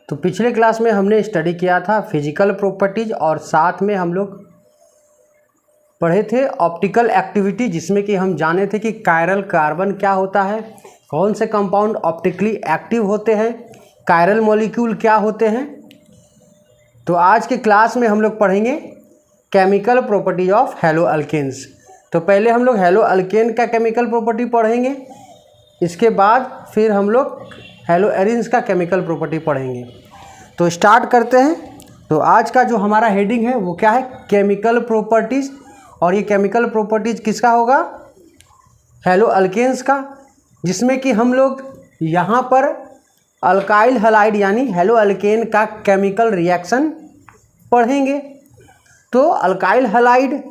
तो पिछले क्लास में हमने स्टडी किया था फिजिकल प्रॉपर्टीज और साथ में हम लोग पढ़े थे ऑप्टिकल एक्टिविटी, जिसमें कि हम जाने थे कि कायरल कार्बन क्या होता है, कौन से कंपाउंड ऑप्टिकली एक्टिव होते हैं, कायरल मॉलिक्यूल क्या होते हैं। तो आज के क्लास में हम लोग पढ़ेंगे chemical properties of haloalkanes. तो पहले हम लोग हेलो अल्केन का केमिकल प्रॉपर्टी पढ़ेंगे, इसके बाद फिर हम लोग हेलो एरिन्स का केमिकल प्रॉपर्टी पढ़ेंगे। तो स्टार्ट करते हैं। तो आज का जो हमारा हेडिंग है वो क्या है, केमिकल प्रॉपर्टीज़। और ये केमिकल प्रॉपर्टीज़ किसका होगा, हेलो अल्केन्स का, जिसमें कि हम लोग यहाँ पर अल्काइल हैलाइड यानी हेलो अल्केन का केमिकल रिएक्शन पढ़ेंगे। तो अल्काइल हैलाइड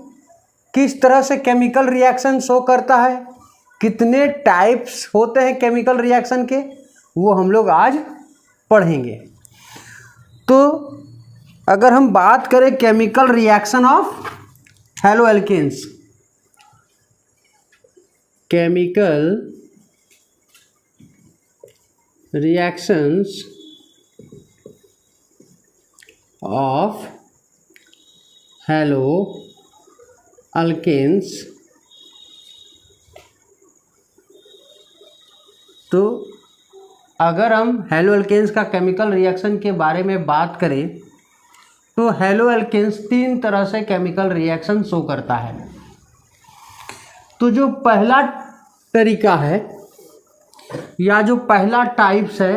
किस तरह से केमिकल रिएक्शन शो करता है, कितने टाइप्स होते हैं केमिकल रिएक्शन के, वो हम लोग आज पढ़ेंगे। तो अगर हम बात करें chemical reaction of haloalkanes, chemical reactions of haloalkanes, तो अगर हम हेलो अल्केन्स का केमिकल रिएक्शन के बारे में बात करें तो हेलो अल्केन्स 3 तरह से केमिकल रिएक्शन शो करता है। तो जो पहला तरीका है या जो पहला टाइप्स है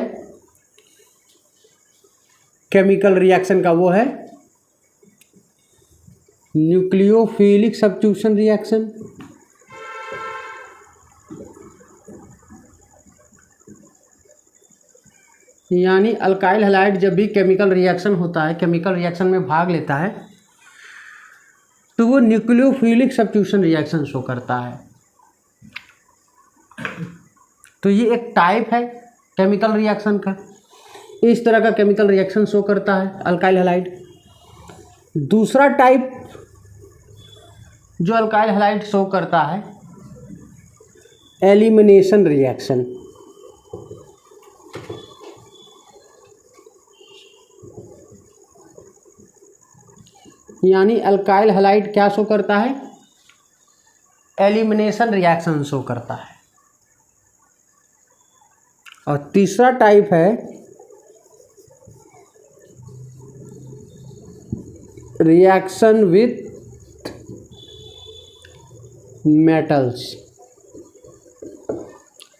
केमिकल रिएक्शन का वो है न्यूक्लियोफिलिक सब्स्टिट्यूशन रिएक्शन। यानी अल्काइल हैलाइड जब भी केमिकल रिएक्शन होता है, केमिकल रिएक्शन में भाग लेता है, तो वो न्यूक्लियोफिलिक सब्स्टिट्यूशन रिएक्शन शो करता है। तो ये एक टाइप है केमिकल रिएक्शन का, इस तरह का केमिकल रिएक्शन शो करता है अल्काइल हैलाइड। दूसरा टाइप जो अल्काइल हैलाइड शो करता है एलिमिनेशन रिएक्शन। यानी अल्काइल हैलाइड क्या शो करता है, एलिमिनेशन रिएक्शन शो करता है। और तीसरा टाइप है रिएक्शन विथ मेटल्स।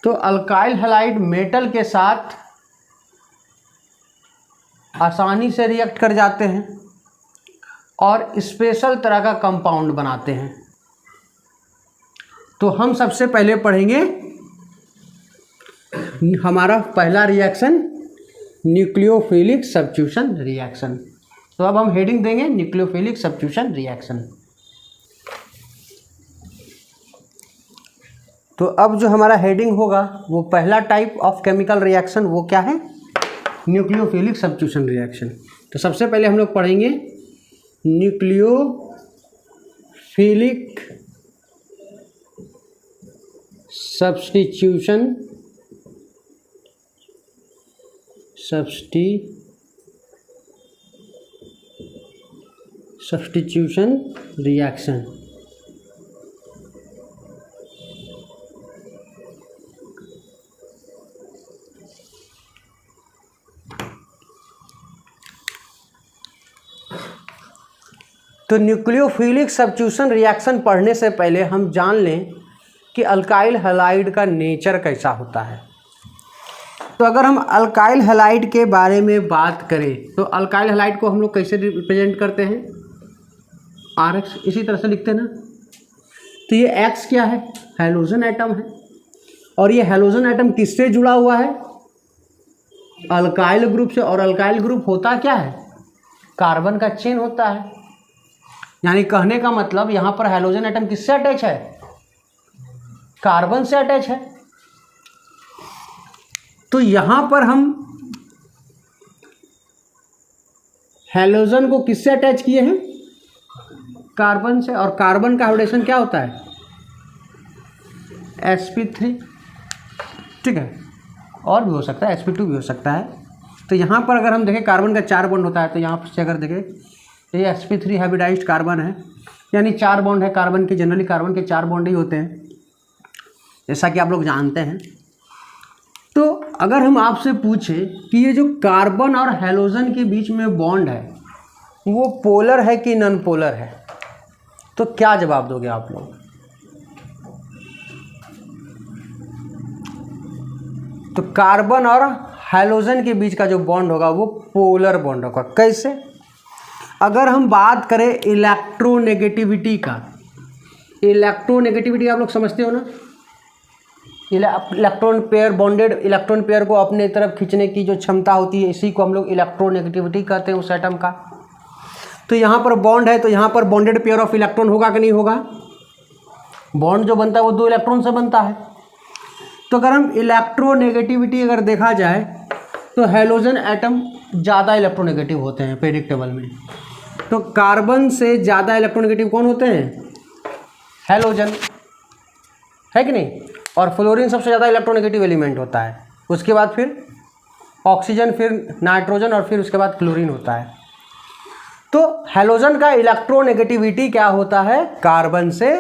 तो अल्काइल हैलाइड मेटल के साथ आसानी से रिएक्ट कर जाते हैं और स्पेशल तरह का कंपाउंड बनाते हैं। तो हम सबसे पहले पढ़ेंगे हमारा पहला रिएक्शन न्यूक्लियोफिलिक सब्स्टिट्यूशन रिएक्शन। तो अब हम हेडिंग देंगे न्यूक्लियोफिलिक सब्स्टिट्यूशन रिएक्शन। तो अब जो हमारा हेडिंग होगा वो पहला टाइप ऑफ केमिकल रिएक्शन वो क्या है, न्यूक्लियोफिलिक सब्स्टिट्यूशन रिएक्शन। तो सबसे पहले हम लोग पढ़ेंगे न्यूक्लियोफिलिक सब्स्टिट्यूशन रिएक्शन। तो न्यूक्लियोफिलिक सब्स्टिट्यूशन रिएक्शन पढ़ने से पहले हम जान लें कि अल्काइल हैलाइड का नेचर कैसा होता है। तो अगर हम अल्काइल हैलाइड के बारे में बात करें तो अल्काइल हैलाइड को हम लोग कैसे रिप्रेजेंट करते हैं, RX, इसी तरह से लिखते हैं ना। तो ये X क्या है, हैलोजन एटम है। और ये हैलोजन एटम किससे जुड़ा हुआ है, अल्काइल ग्रुप से। और अल्काइल ग्रुप होता क्या है, कार्बन का चेन होता है। यानी कहने का मतलब यहाँ पर हैलोजन एटम किससे अटैच है, कार्बन से अटैच है। तो यहाँ पर हम हैलोजन को किससे अटैच किए हैं, कार्बन से। और कार्बन का हाइब्रिडेशन क्या होता है, sp3, ठीक है। और भी हो सकता है, sp2 भी हो सकता है। तो यहाँ पर अगर हम देखें कार्बन का 4 बॉन्ड होता है, तो यहाँ पर से अगर देखें ये sp3 हाइब्रिडाइज्ड कार्बन है, यानी 4 बॉन्ड है कार्बन के। जनरली कार्बन के 4 बॉन्ड ही होते हैं, जैसा कि आप लोग जानते हैं। तो अगर हम आपसे पूछें कि ये जो कार्बन और हैलोजन के बीच में बॉन्ड है वो पोलर है कि नॉन पोलर है, तो क्या जवाब दोगे आप लोग? तो कार्बन और हैलोजन के बीच का जो बॉन्ड होगा वो पोलर बॉन्ड होगा। कैसे? अगर हम बात करें इलेक्ट्रोनेगेटिविटी का, इलेक्ट्रोनेगेटिविटी आप लोग समझते हो ना, electron pair, bonded electron pair को अपने तरफ खींचने की जो क्षमता होती है, इसी को हम लोग इलेक्ट्रोनेगेटिविटी कहते हैं उस एटम का। तो यहाँ पर बॉन्ड है, तो यहाँ पर बॉन्डेड पेयर ऑफ इलेक्ट्रॉन होगा कि नहीं होगा? बॉन्ड जो बनता है वो 2 इलेक्ट्रॉन से बनता है। तो अगर हम इलेक्ट्रोनेगेटिविटी अगर देखा जाए तो हैलोजन एटम ज़्यादा इलेक्ट्रोनेगेटिव होते हैं प्रेडिक्टेबल में। तो कार्बन से ज़्यादा इलेक्ट्रोनेगेटिव कौन होते हैं? हैलोजन, है कि नहीं? और फ्लोरीन सबसे ज़्यादा इलेक्ट्रोनेगेटिव एलिमेंट होता है। उसके बाद फिर ऑक्सीजन, फिर नाइट्रोजन और फिर उसके बाद क्लोरीन होता है। तो हैलोजन का इलेक्ट्रोनेगेटिविटी क्या होता है? कार्बन से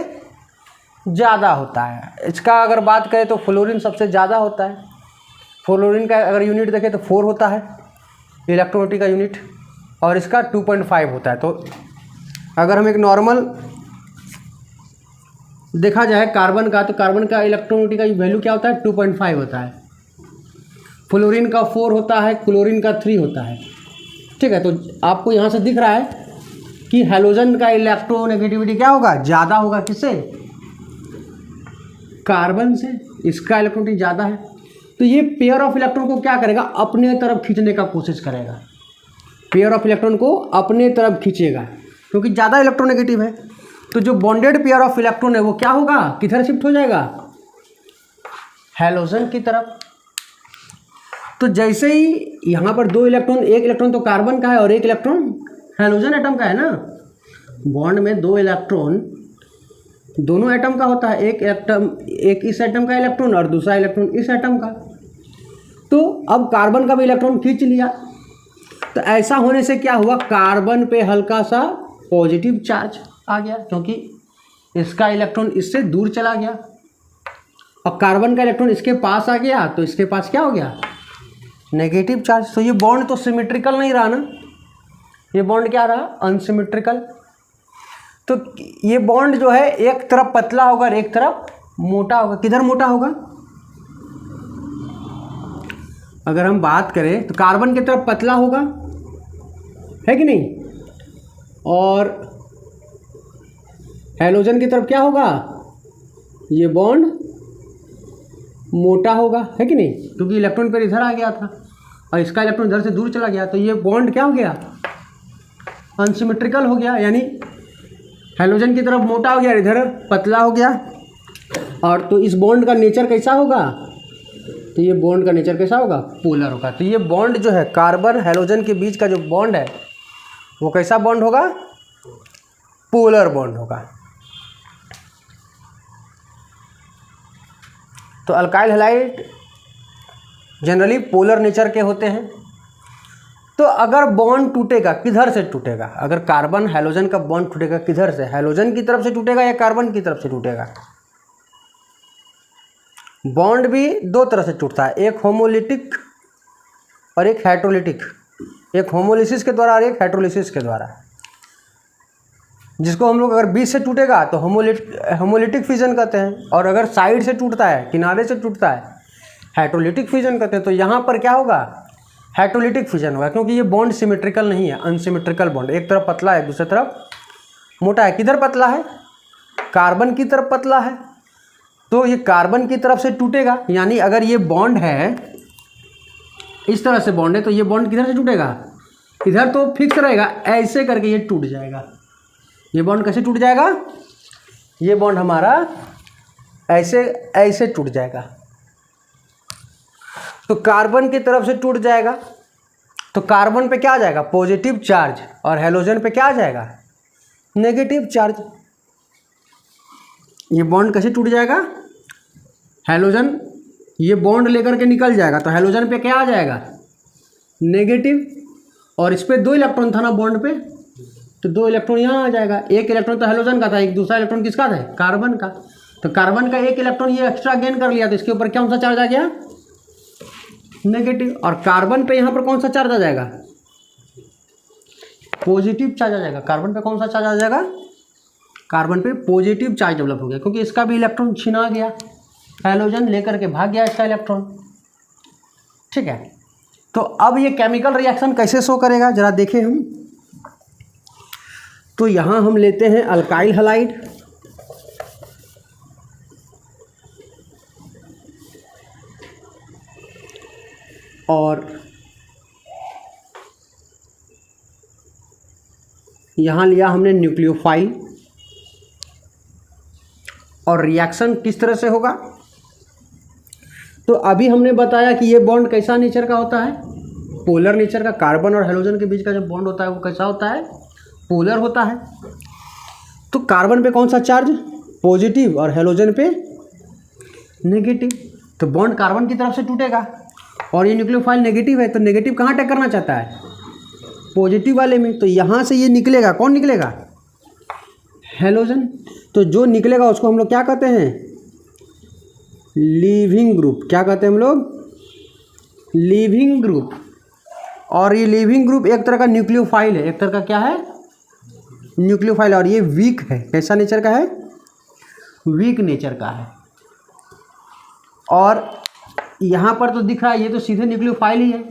ज़्यादा होता है। इसका अगर बात करें तो फ्लोरीन सबसे ज़्यादा होता है। फ्लोरीन का अगर यूनिट देखें तो 4 होता है इलेक्ट्रोनेगेटिव का यूनिट, और इसका 2.5 होता है। तो अगर हम एक नॉर्मल देखा जाए कार्बन का, तो कार्बन का इलेक्ट्रोनेगेटिव का वैल्यू क्या होता है? 2.5 होता है। फ्लोरीन का 4 होता है, क्लोरीन का 3 होता है। ठीक है, तो आपको यहाँ से दिख रहा है कि हैलोजन का इलेक्ट्रोनेगेटिविटी क्या होगा? ज़्यादा होगा। किससे? कार्बन से। इसका इलेक्ट्रोनेगेटिविटी ज़्यादा है, तो ये पेयर ऑफ इलेक्ट्रॉन को क्या करेगा? अपने तरफ खींचने का कोशिश करेगा। पेयर ऑफ इलेक्ट्रॉन को अपने तरफ खींचेगा क्योंकि ज़्यादा इलेक्ट्रोनेगेटिव है। तो जो बॉन्डेड पेयर ऑफ इलेक्ट्रॉन है वो क्या होगा? किधर शिफ्ट हो जाएगा? हैलोजन की तरफ। तो जैसे ही यहाँ पर 2 इलेक्ट्रॉन, एक इलेक्ट्रॉन तो कार्बन का है और एक इलेक्ट्रॉन हैलोजन एटम का है ना। बॉन्ड में 2 इलेक्ट्रॉन दोनों एटम का होता है, एक इस एटम का इलेक्ट्रॉन और दूसरा इलेक्ट्रॉन इस एटम का। तो अब कार्बन का भी इलेक्ट्रॉन खींच लिया, तो ऐसा होने से क्या हुआ? कार्बन पे हल्का सा पॉजिटिव चार्ज आ गया क्योंकि इसका इलेक्ट्रॉन इससे दूर चला गया, और कार्बन का इलेक्ट्रॉन इसके पास आ गया, तो इसके पास क्या हो गया? Negative charge. तो ये बॉन्ड तो सिमेट्रिकल नहीं रहा ना, ये बॉन्ड क्या रहा? अनसिमेट्रिकल। तो ये बॉन्ड जो है एक तरफ पतला होगा और एक तरफ मोटा होगा। किधर मोटा होगा? अगर हम बात करें तो कार्बन की तरफ पतला होगा, है कि नहीं? और हैलोजन की तरफ क्या होगा? ये बॉन्ड मोटा होगा, है कि नहीं? क्योंकि इलेक्ट्रॉन पेयर इधर आ गया था और इसका इलेक्ट्रॉन इधर से दूर चला गया, तो ये बॉन्ड क्या हो गया? अनसिमेट्रिकल हो गया। यानी हैलोजन की तरफ मोटा हो गया, इधर पतला हो गया। और तो इस बॉन्ड का नेचर कैसा होगा? तो ये बॉन्ड का नेचर कैसा होगा? पोलर होगा। तो ये बॉन्ड जो है कार्बन हैलोजन के बीच का जो बॉन्ड है वो कैसा बॉन्ड होगा? पोलर बॉन्ड होगा। तो alkyl halide generally polar nature के होते हैं। तो अगर बॉन्ड टूटेगा, किधर से टूटेगा? अगर कार्बन हैलोजन का बॉन्ड टूटेगा, किधर से? हैलोजन की तरफ से टूटेगा या कार्बन की तरफ से टूटेगा? बॉन्ड भी 2 तरह से टूटता है, एक होमोलिटिक और एक हेट्रोलिटिक। एक होमोलिसिस के द्वारा और एक हेट्रोलिसिस के द्वारा। जिसको हम लोग अगर बीच से टूटेगा तो होमोलिटिक फिजन कहते हैं, और अगर साइड से टूटता है, किनारे से टूटता है, हेट्रोलिटिक फिजन कहते हैं। तो यहाँ पर क्या होगा? हेट्रोलिटिक फिजन होगा, क्योंकि ये बॉन्ड सिमेट्रिकल नहीं है, अनसिमेट्रिकल बॉन्ड। एक तरफ पतला है, दूसरी तरफ मोटा है। किधर पतला है? कार्बन की तरफ पतला है, तो ये कार्बन की तरफ से टूटेगा। यानी अगर ये बॉन्ड है, इस तरह से बॉन्ड है, तो ये बॉन्ड किधर से टूटेगा? इधर तो फिक्स रहेगा, ऐसे करके ये टूट जाएगा। ये बॉन्ड कैसे टूट जाएगा? ये बॉन्ड हमारा ऐसे ऐसे टूट जाएगा। तो कार्बन की तरफ से टूट जाएगा, तो कार्बन पे क्या आ जाएगा? पॉजिटिव चार्ज, और हैलोजन पे क्या आ जाएगा? Negative charge. ये बॉन्ड कैसे टूट जाएगा? हैलोजन ये बॉन्ड लेकर के निकल जाएगा, तो हैलोजन पे क्या आ जाएगा? नेगेटिव, और इस पे 2 इलेक्ट्रॉन था ना बॉन्ड पे, तो 2 इलेक्ट्रॉन यहाँ आ जाएगा। एक इलेक्ट्रॉन तो हेलोजन का था, एक दूसरा इलेक्ट्रॉन किसका था? कार्बन का। तो कार्बन का 1 इलेक्ट्रॉन ये एक्स्ट्रा गेन कर लिया, तो इसके ऊपर कौन सा चार्ज आ गया? नेगेटिव। और कार्बन पे यहाँ पर कौन सा चार्ज आ जाएगा? पॉजिटिव चार्ज आ जाएगा। कार्बन पे कौन सा चार्ज आ जाएगा? कार्बन पे पॉजिटिव चार्ज डेवलप हो गया, क्योंकि इसका भी इलेक्ट्रॉन छिना गया, हेलोजन लेकर के भाग गया इसका इलेक्ट्रॉन। ठीक है, तो अब ये केमिकल रिएक्शन कैसे शो करेगा जरा देखें हम। तो यहाँ हम लेते हैं अल्काइल हैलाइड, और यहाँ लिया हमने न्यूक्लियोफाइल, और रिएक्शन किस तरह से होगा? तो अभी हमने बताया कि ये बॉन्ड कैसा नेचर का होता है? पोलर नेचर का। कार्बन और हेलोजन के बीच का जो बॉन्ड होता है वो कैसा होता है? पोलर होता है। तो कार्बन पे कौन सा चार्ज? पॉजिटिव, और हेलोजन पे नेगेटिव। तो बॉन्ड कार्बन की तरफ से टूटेगा, और ये न्यूक्लियोफाइल नेगेटिव है, तो नेगेटिव कहाँ अटैक करना चाहता है? पॉजिटिव वाले में। तो यहाँ से ये निकलेगा, कौन निकलेगा? हेलोजन। तो जो निकलेगा उसको हम लोग क्या कहते हैं? Leaving group. क्या कहते हैं हम लोग? Leaving group. और ये लीविंग ग्रुप एक तरह का न्यूक्लियोफाइल है, एक तरह का क्या है? न्यूक्लियोफाइल। और ये वीक है। कैसा नेचर का है? वीक नेचर का है। और यहाँ पर तो दिख रहा है ये तो सीधे न्यूक्लियोफाइल ही है।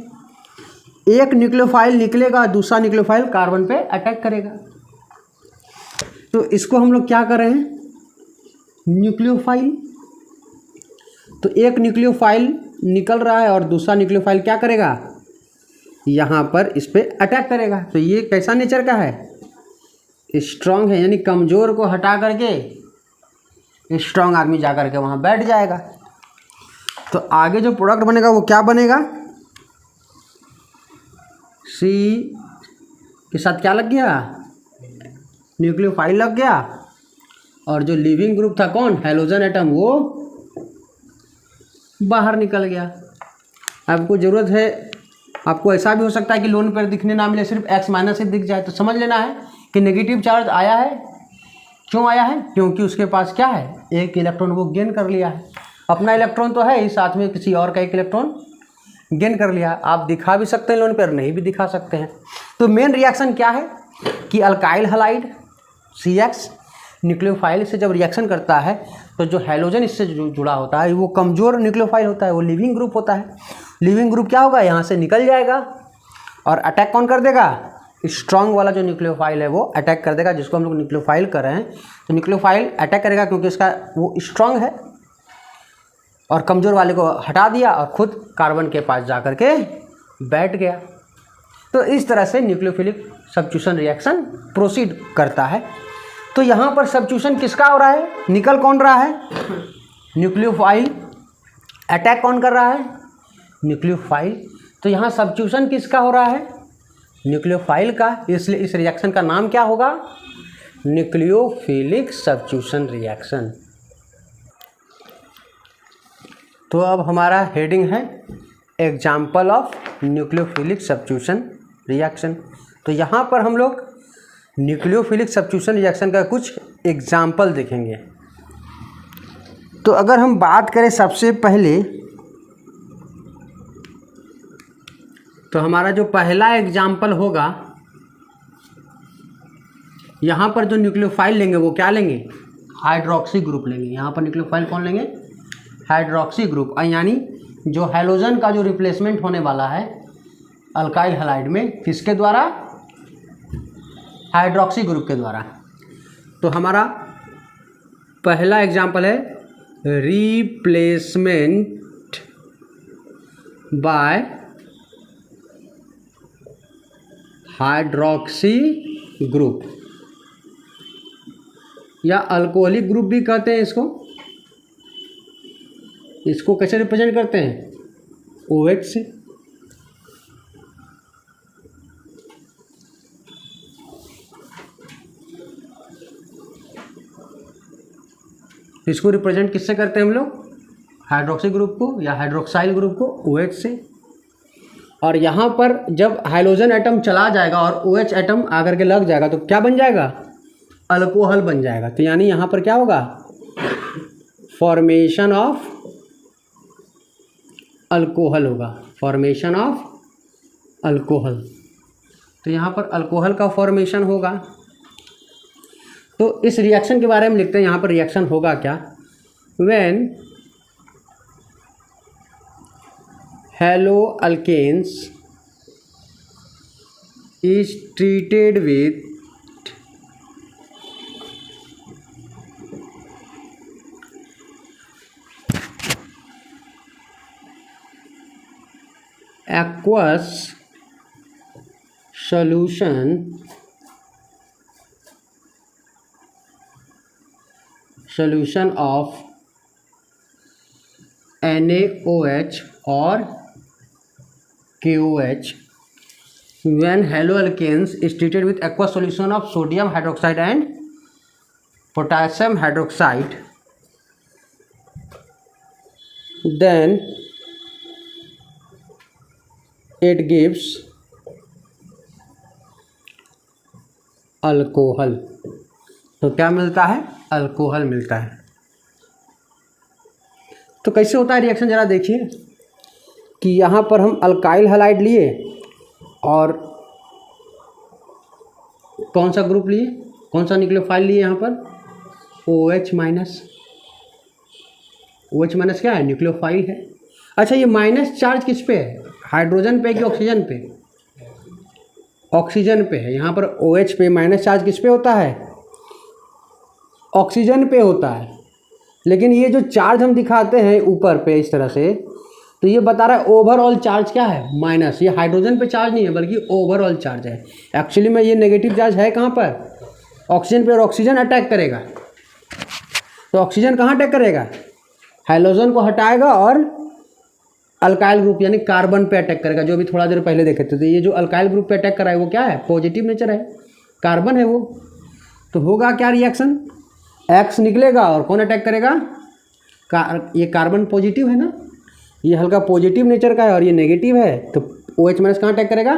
एक न्यूक्लियोफाइल निकलेगा, दूसरा न्यूक्लियोफाइल कार्बन पे अटैक करेगा। तो इसको हम लोग क्या कर रहे हैं? न्यूक्लियोफाइल। तो एक न्यूक्लियोफाइल निकल रहा है और दूसरा न्यूक्लियोफाइल क्या करेगा? यहाँ पर इस पर अटैक करेगा। तो ये कैसा नेचर का है? स्ट्रांग है, यानी कमज़ोर को हटा करके स्ट्रांग आदमी जा करके वहाँ बैठ जाएगा। तो आगे जो प्रोडक्ट बनेगा वो क्या बनेगा? सी के साथ क्या लग गया? न्यूक्लियोफाइल लग गया, और जो लिविंग ग्रुप था कौन? हेलोजन एटम, वो बाहर निकल गया। आपको ज़रूरत है, आपको ऐसा भी हो सकता है कि लोन पर दिखने ना मिले, सिर्फ X माइनस से दिख जाए, तो समझ लेना है कि नेगेटिव चार्ज आया है। क्यों आया है? क्योंकि उसके पास क्या है? 1 इलेक्ट्रॉन वो गेन कर लिया है। अपना इलेक्ट्रॉन तो है ही, साथ में किसी और का 1 इलेक्ट्रॉन गेन कर लिया। आप दिखा भी सकते हैं लोन पर, नहीं भी दिखा सकते हैं। तो मेन रिएक्शन क्या है कि अल्काइल हैलाइड CX न्यूक्लियोफाइल से जब रिएक्शन करता है तो जो हेलोजन इससे जुड़ा होता है वो कमज़ोर न्यूक्लियोफाइल होता है, वो लिविंग ग्रुप होता है। लिविंग ग्रुप क्या होगा? यहाँ से निकल जाएगा, और अटैक कौन कर देगा? स्ट्रांग वाला जो न्यूक्लियोफाइल है वो अटैक कर देगा, जिसको हम लोग न्यूक्लियोफाइल कर रहे हैं। तो न्यूक्लियोफाइल अटैक करेगा क्योंकि इसका वो स्ट्रांग है, और कमज़ोर वाले को हटा दिया और खुद कार्बन के पास जा कर के बैठ गया। तो इस तरह से न्यूक्लियोफिलिक सब्स्टिट्यूशन रिएक्शन प्रोसीड करता है। तो यहाँ पर सब्स्टिट्यूशन किसका हो रहा है? निकल कौन रहा है? न्यूक्लियोफाइल। अटैक कौन कर रहा है? न्यूक्लियोफाइल। तो यहाँ सब्स्टिट्यूशन किसका हो रहा है? न्यूक्लियोफाइल का। इसलिए इस रिएक्शन का नाम क्या होगा? Nucleophilic substitution reaction. तो अब हमारा हेडिंग है example of nucleophilic substitution reaction. तो यहाँ पर हम लोग न्यूक्लियोफिलिक सब्स्टिट्यूशन रिएक्शन का कुछ एग्जाम्पल देखेंगे। तो अगर हम बात करें सबसे पहले, तो हमारा जो पहला एग्जाम्पल होगा, यहाँ पर जो न्यूक्लियोफाइल लेंगे वो क्या लेंगे? हाइड्रोक्सी ग्रुप लेंगे। यहाँ पर न्यूक्लियोफाइल कौन लेंगे? Hydroxy group. यानी जो हेलोजन का जो रिप्लेसमेंट होने वाला है अल्काइल हैलाइड में, किसके द्वारा? हाइड्रोक्सी ग्रुप के द्वारा। तो हमारा पहला एग्जाम्पल है रिप्लेसमेंट बाय हाइड्रोक्सी ग्रुप, या अल्कोहलिक ग्रुप भी कहते हैं इसको। इसको कैसे रिप्रेजेंट करते हैं? OH से। इसको रिप्रेजेंट किससे करते हैं हम लोग? हाइड्रोक्सी ग्रुप को या हाइड्रोक्साइल ग्रुप को OH से। और यहाँ पर जब हाइड्रोजन एटम चला जाएगा और OH एटम आकर के लग जाएगा तो क्या बन जाएगा, अल्कोहल बन जाएगा। तो यानी यहाँ पर क्या होगा, फॉर्मेशन ऑफ अल्कोहल होगा, फॉर्मेशन ऑफ अल्कोहल। तो यहाँ पर अल्कोहल का फॉर्मेशन होगा। तो इस रिएक्शन के बारे में लिखते हैं, यहाँ पर रिएक्शन होगा क्या, when haloalkanes is treated with aqueous solution of NaOH or KOH, when haloalkanes is treated with aqueous solution of sodium hydroxide and potassium hydroxide, then it gives alcohol. तो क्या मिलता है, अल्कोहल मिलता है। तो कैसे होता है रिएक्शन, जरा देखिए कि यहाँ पर हम अल्काइल हैलाइड लिए और कौन सा ग्रुप लिए, कौन सा न्यूक्लियोफाइल लिए, यहाँ पर OH माइनस। OH माइनस क्या है, न्यूक्लियोफाइल है। अच्छा, ये माइनस चार्ज किस पे है, हाइड्रोजन पे कि ऑक्सीजन पे, ऑक्सीजन पे है। यहाँ पर OH पे माइनस चार्ज किस पे होता है, ऑक्सीजन पे होता है। लेकिन ये जो चार्ज हम दिखाते हैं ऊपर पे इस तरह से, तो ये बता रहा है ओवरऑल चार्ज क्या है, माइनस। ये हाइड्रोजन पे चार्ज नहीं है बल्कि ओवरऑल चार्ज है। एक्चुअली में ये नेगेटिव चार्ज है कहाँ पर, ऑक्सीजन पे, और ऑक्सीजन अटैक करेगा। तो ऑक्सीजन कहाँ अटैक करेगा, हाइड्रोजन को हटाएगा और अल्काइल ग्रुप यानी कार्बन पे अटैक करेगा, जो भी थोड़ा देर पहले देखे थे। तो ये जो अल्काइल ग्रुप पे अटैक कर रहा है वो क्या है, पॉजिटिव नेचर है, कार्बन है वो। तो होगा क्या रिएक्शन, X निकलेगा और कौन अटैक करेगा, ये कार्बन पॉजिटिव है ना, ये हल्का पॉजिटिव नेचर का है और ये नेगेटिव है। तो OH माइनस कहाँ अटैक करेगा,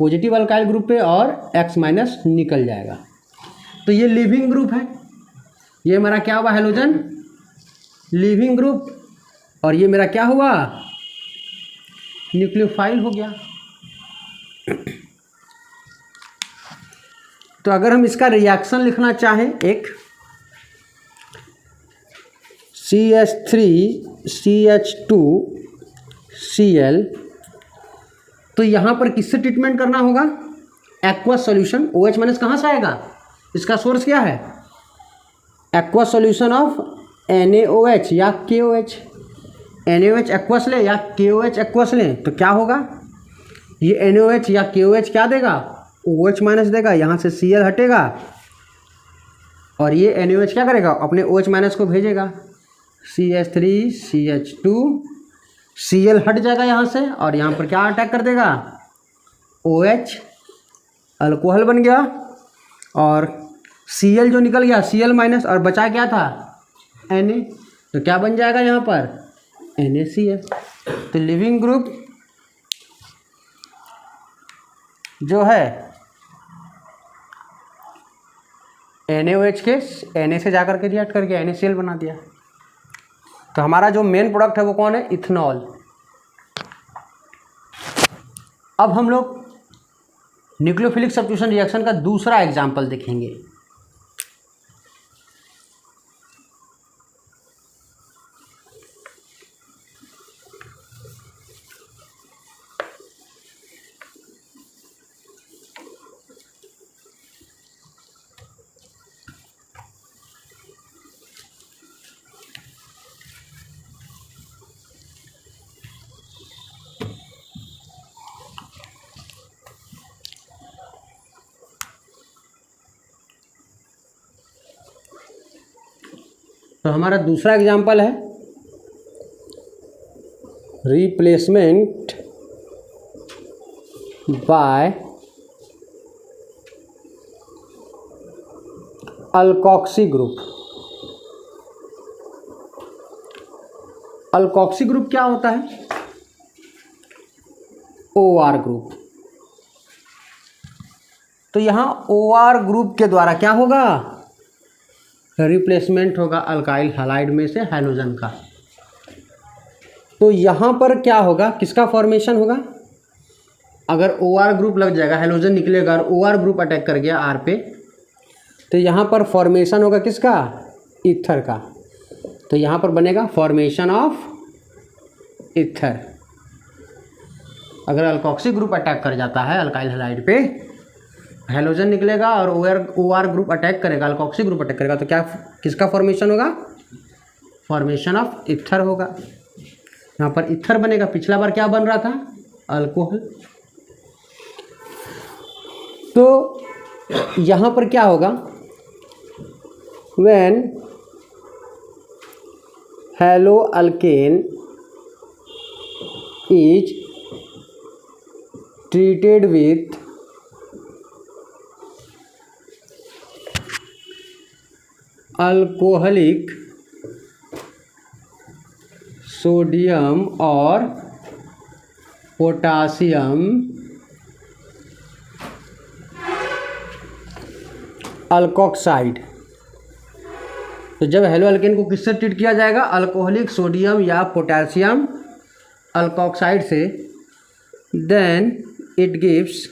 पॉजिटिव अल्काइल ग्रुप पे, और X माइनस निकल जाएगा। तो ये लिविंग ग्रुप है, ये मेरा क्या हुआ, हाइड्रोजन लिविंग ग्रुप, और ये मेरा क्या हुआ, न्यूक्लियोफाइल हो गया। तो अगर हम इसका रिएक्शन लिखना चाहें, एक CH3CH2Cl, तो यहाँ पर किससे ट्रीटमेंट करना होगा, एक्वस सॉल्यूशन। OH माइनस कहाँ से आएगा, इसका सोर्स क्या है, एक्वस सॉल्यूशन ऑफ NaOH या KOH। NaOH एक्वस ले या KOH एक्वस ले तो क्या होगा, ये NaOH या KOH क्या देगा, OH माइनस देगा, यहाँ से Cl हटेगा और ये NaOH क्या करेगा, अपने OH माइनस को भेजेगा, CH3CH2, Cl हट जाएगा यहाँ से और यहाँ पर क्या अटैक कर देगा, OH, अल्कोहल बन गया, और Cl जो निकल गया Cl माइनस, और बचा क्या था, Na, तो क्या बन जाएगा यहाँ पर, NaCl। तो लिविंग ग्रुप जो है NaOH के Na से जाकर के रिएक्ट करके NaCl बना दिया। तो हमारा जो मेन प्रोडक्ट है वो कौन है, इथेनॉल। अब हम लोग न्यूक्लियोफिलिक सब्स्टिट्यूशन रिएक्शन का दूसरा एग्जाम्पल देखेंगे। तो हमारा दूसरा एग्जाम्पल है replacement bye alkoxy group. Alkoxy group क्या होता है, OR ग्रुप। तो यहाँ OR ग्रुप के द्वारा क्या होगा, रिप्लेसमेंट होगा अल्काइल हैलाइड में से हैलोजन का। तो यहाँ पर क्या होगा, किसका फॉर्मेशन होगा, अगर OR ग्रुप लग जाएगा, हैलोजन निकलेगा और OR ग्रुप अटैक कर गया R पे, तो यहाँ पर फॉर्मेशन होगा किसका, ईथर का। तो यहाँ पर बनेगा फॉर्मेशन ऑफ ईथर। अगर अल्कोक्सी ग्रुप अटैक कर जाता है अल्काइल हैलाइड पे, हैलोजन निकलेगा और OR ग्रुप अटैक करेगा, अल्कोक्सी ग्रुप अटैक करेगा, तो क्या किसका फॉर्मेशन होगा, फॉर्मेशन ऑफ ईथर होगा। यहाँ पर ईथर बनेगा। पिछला बार क्या बन रहा था, अल्कोहल। तो यहाँ पर क्या होगा, when haloalkane is treated with alcoholic sodium और पोटासियम अल्कोक्साइड। तो जब हेलो अल्केन को किससे ट्रीट किया जाएगा, अल्कोहलिक सोडियम या पोटेशियम अल्कोक्साइड से, then it gives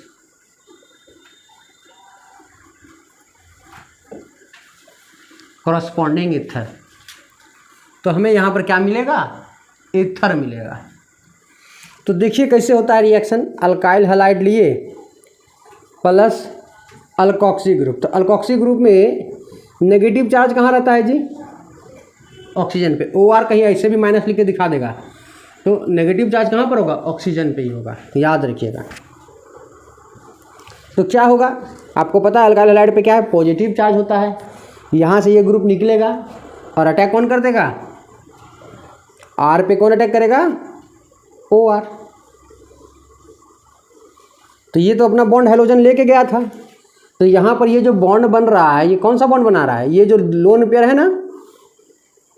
corresponding ether. तो हमें यहाँ पर क्या मिलेगा, ईथर मिलेगा। तो देखिए कैसे होता है रिएक्शन, अल्काइल हैलाइड लिए प्लस अल्कोक्सी ग्रुप। तो अल्कोक्सी ग्रुप में नेगेटिव चार्ज कहाँ रहता है जी, ऑक्सीजन पे। OR कहीं ऐसे भी माइनस लिख के दिखा देगा, तो नेगेटिव चार्ज कहाँ पर होगा, ऑक्सीजन पे ही होगा, तो याद रखिएगा। तो क्या होगा, आपको पता है अल्काइल हैलाइड पे क्या है, पॉजिटिव चार्ज होता है। यहाँ से ये ग्रुप निकलेगा और अटैक कौन कर देगा, R पे कौन अटैक करेगा, OR। तो ये तो अपना बॉन्ड हैलोजन लेके गया था। तो यहाँ पर ये जो बॉन्ड बन रहा है, ये कौन सा बॉन्ड बना रहा है, ये जो लोन पेयर है ना,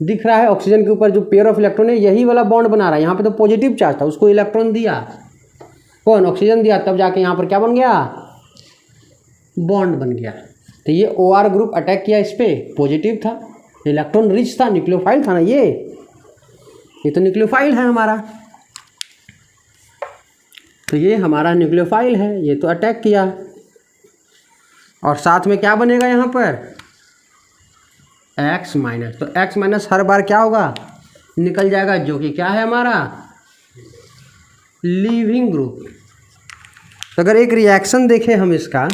दिख रहा है ऑक्सीजन के ऊपर जो पेयर ऑफ इलेक्ट्रॉन है, यही वाला बॉन्ड बना रहा है। यहाँ पे तो पॉजिटिव चार्ज था, उसको इलेक्ट्रॉन दिया, कौन, ऑक्सीजन दिया, तब जाके यहाँ पर क्या बन गया, बॉन्ड बन गया। तो ये OR ग्रुप अटैक किया इस पर, पॉजिटिव था, इलेक्ट्रॉन रिच था, न्यूक्लियोफाइल था ना, ये तो न्यूक्लियोफाइल है हमारा। तो ये हमारा न्यूक्लियोफाइल है, ये तो अटैक किया। और साथ में क्या बनेगा यहाँ पर, X माइनस। तो X माइनस हर बार क्या होगा, निकल जाएगा, जो कि क्या है हमारा लीविंग ग्रुप। तो अगर एक रिएक्शन देखें हम इसका,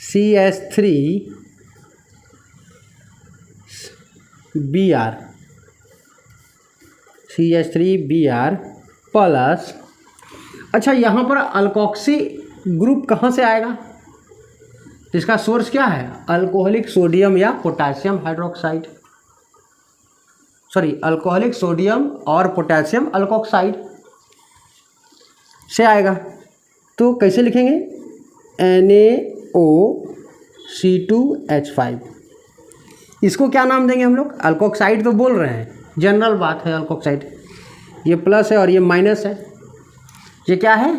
CH3Br प्लस, अच्छा यहाँ पर अल्कोक्सी ग्रुप कहाँ से आएगा, तो इसका सोर्स क्या है, अल्कोहलिक सोडियम या potassium hydroxide, sorry alcoholic sodium और पोटेशियम अल्कोक्साइड से आएगा। तो कैसे लिखेंगे, NaOC2H5। इसको क्या नाम देंगे हम लोग, अल्कोक्साइड तो बोल रहे हैं, जनरल बात है अल्कोक्साइड। ये प्लस है और ये माइनस है, ये क्या है,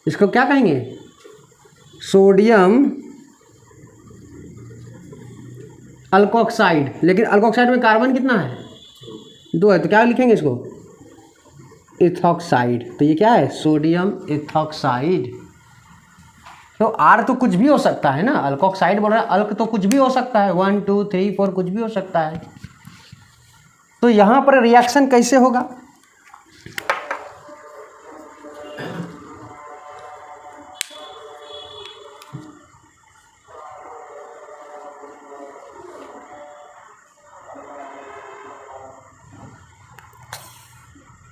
इसको क्या कहेंगे, सोडियम अल्कोक्साइड। लेकिन अल्कोक्साइड में कार्बन कितना है, 2 है, तो क्या लिखेंगे इसको, इथॉक्साइड। तो ये क्या है, सोडियम इथॉक्साइड। तो R तो कुछ भी हो सकता है ना, अल्कोक्साइड बोल रहा है, अल्क तो कुछ भी हो सकता है, 1 2 3 4 कुछ भी हो सकता है। तो यहाँ पर रिएक्शन कैसे होगा,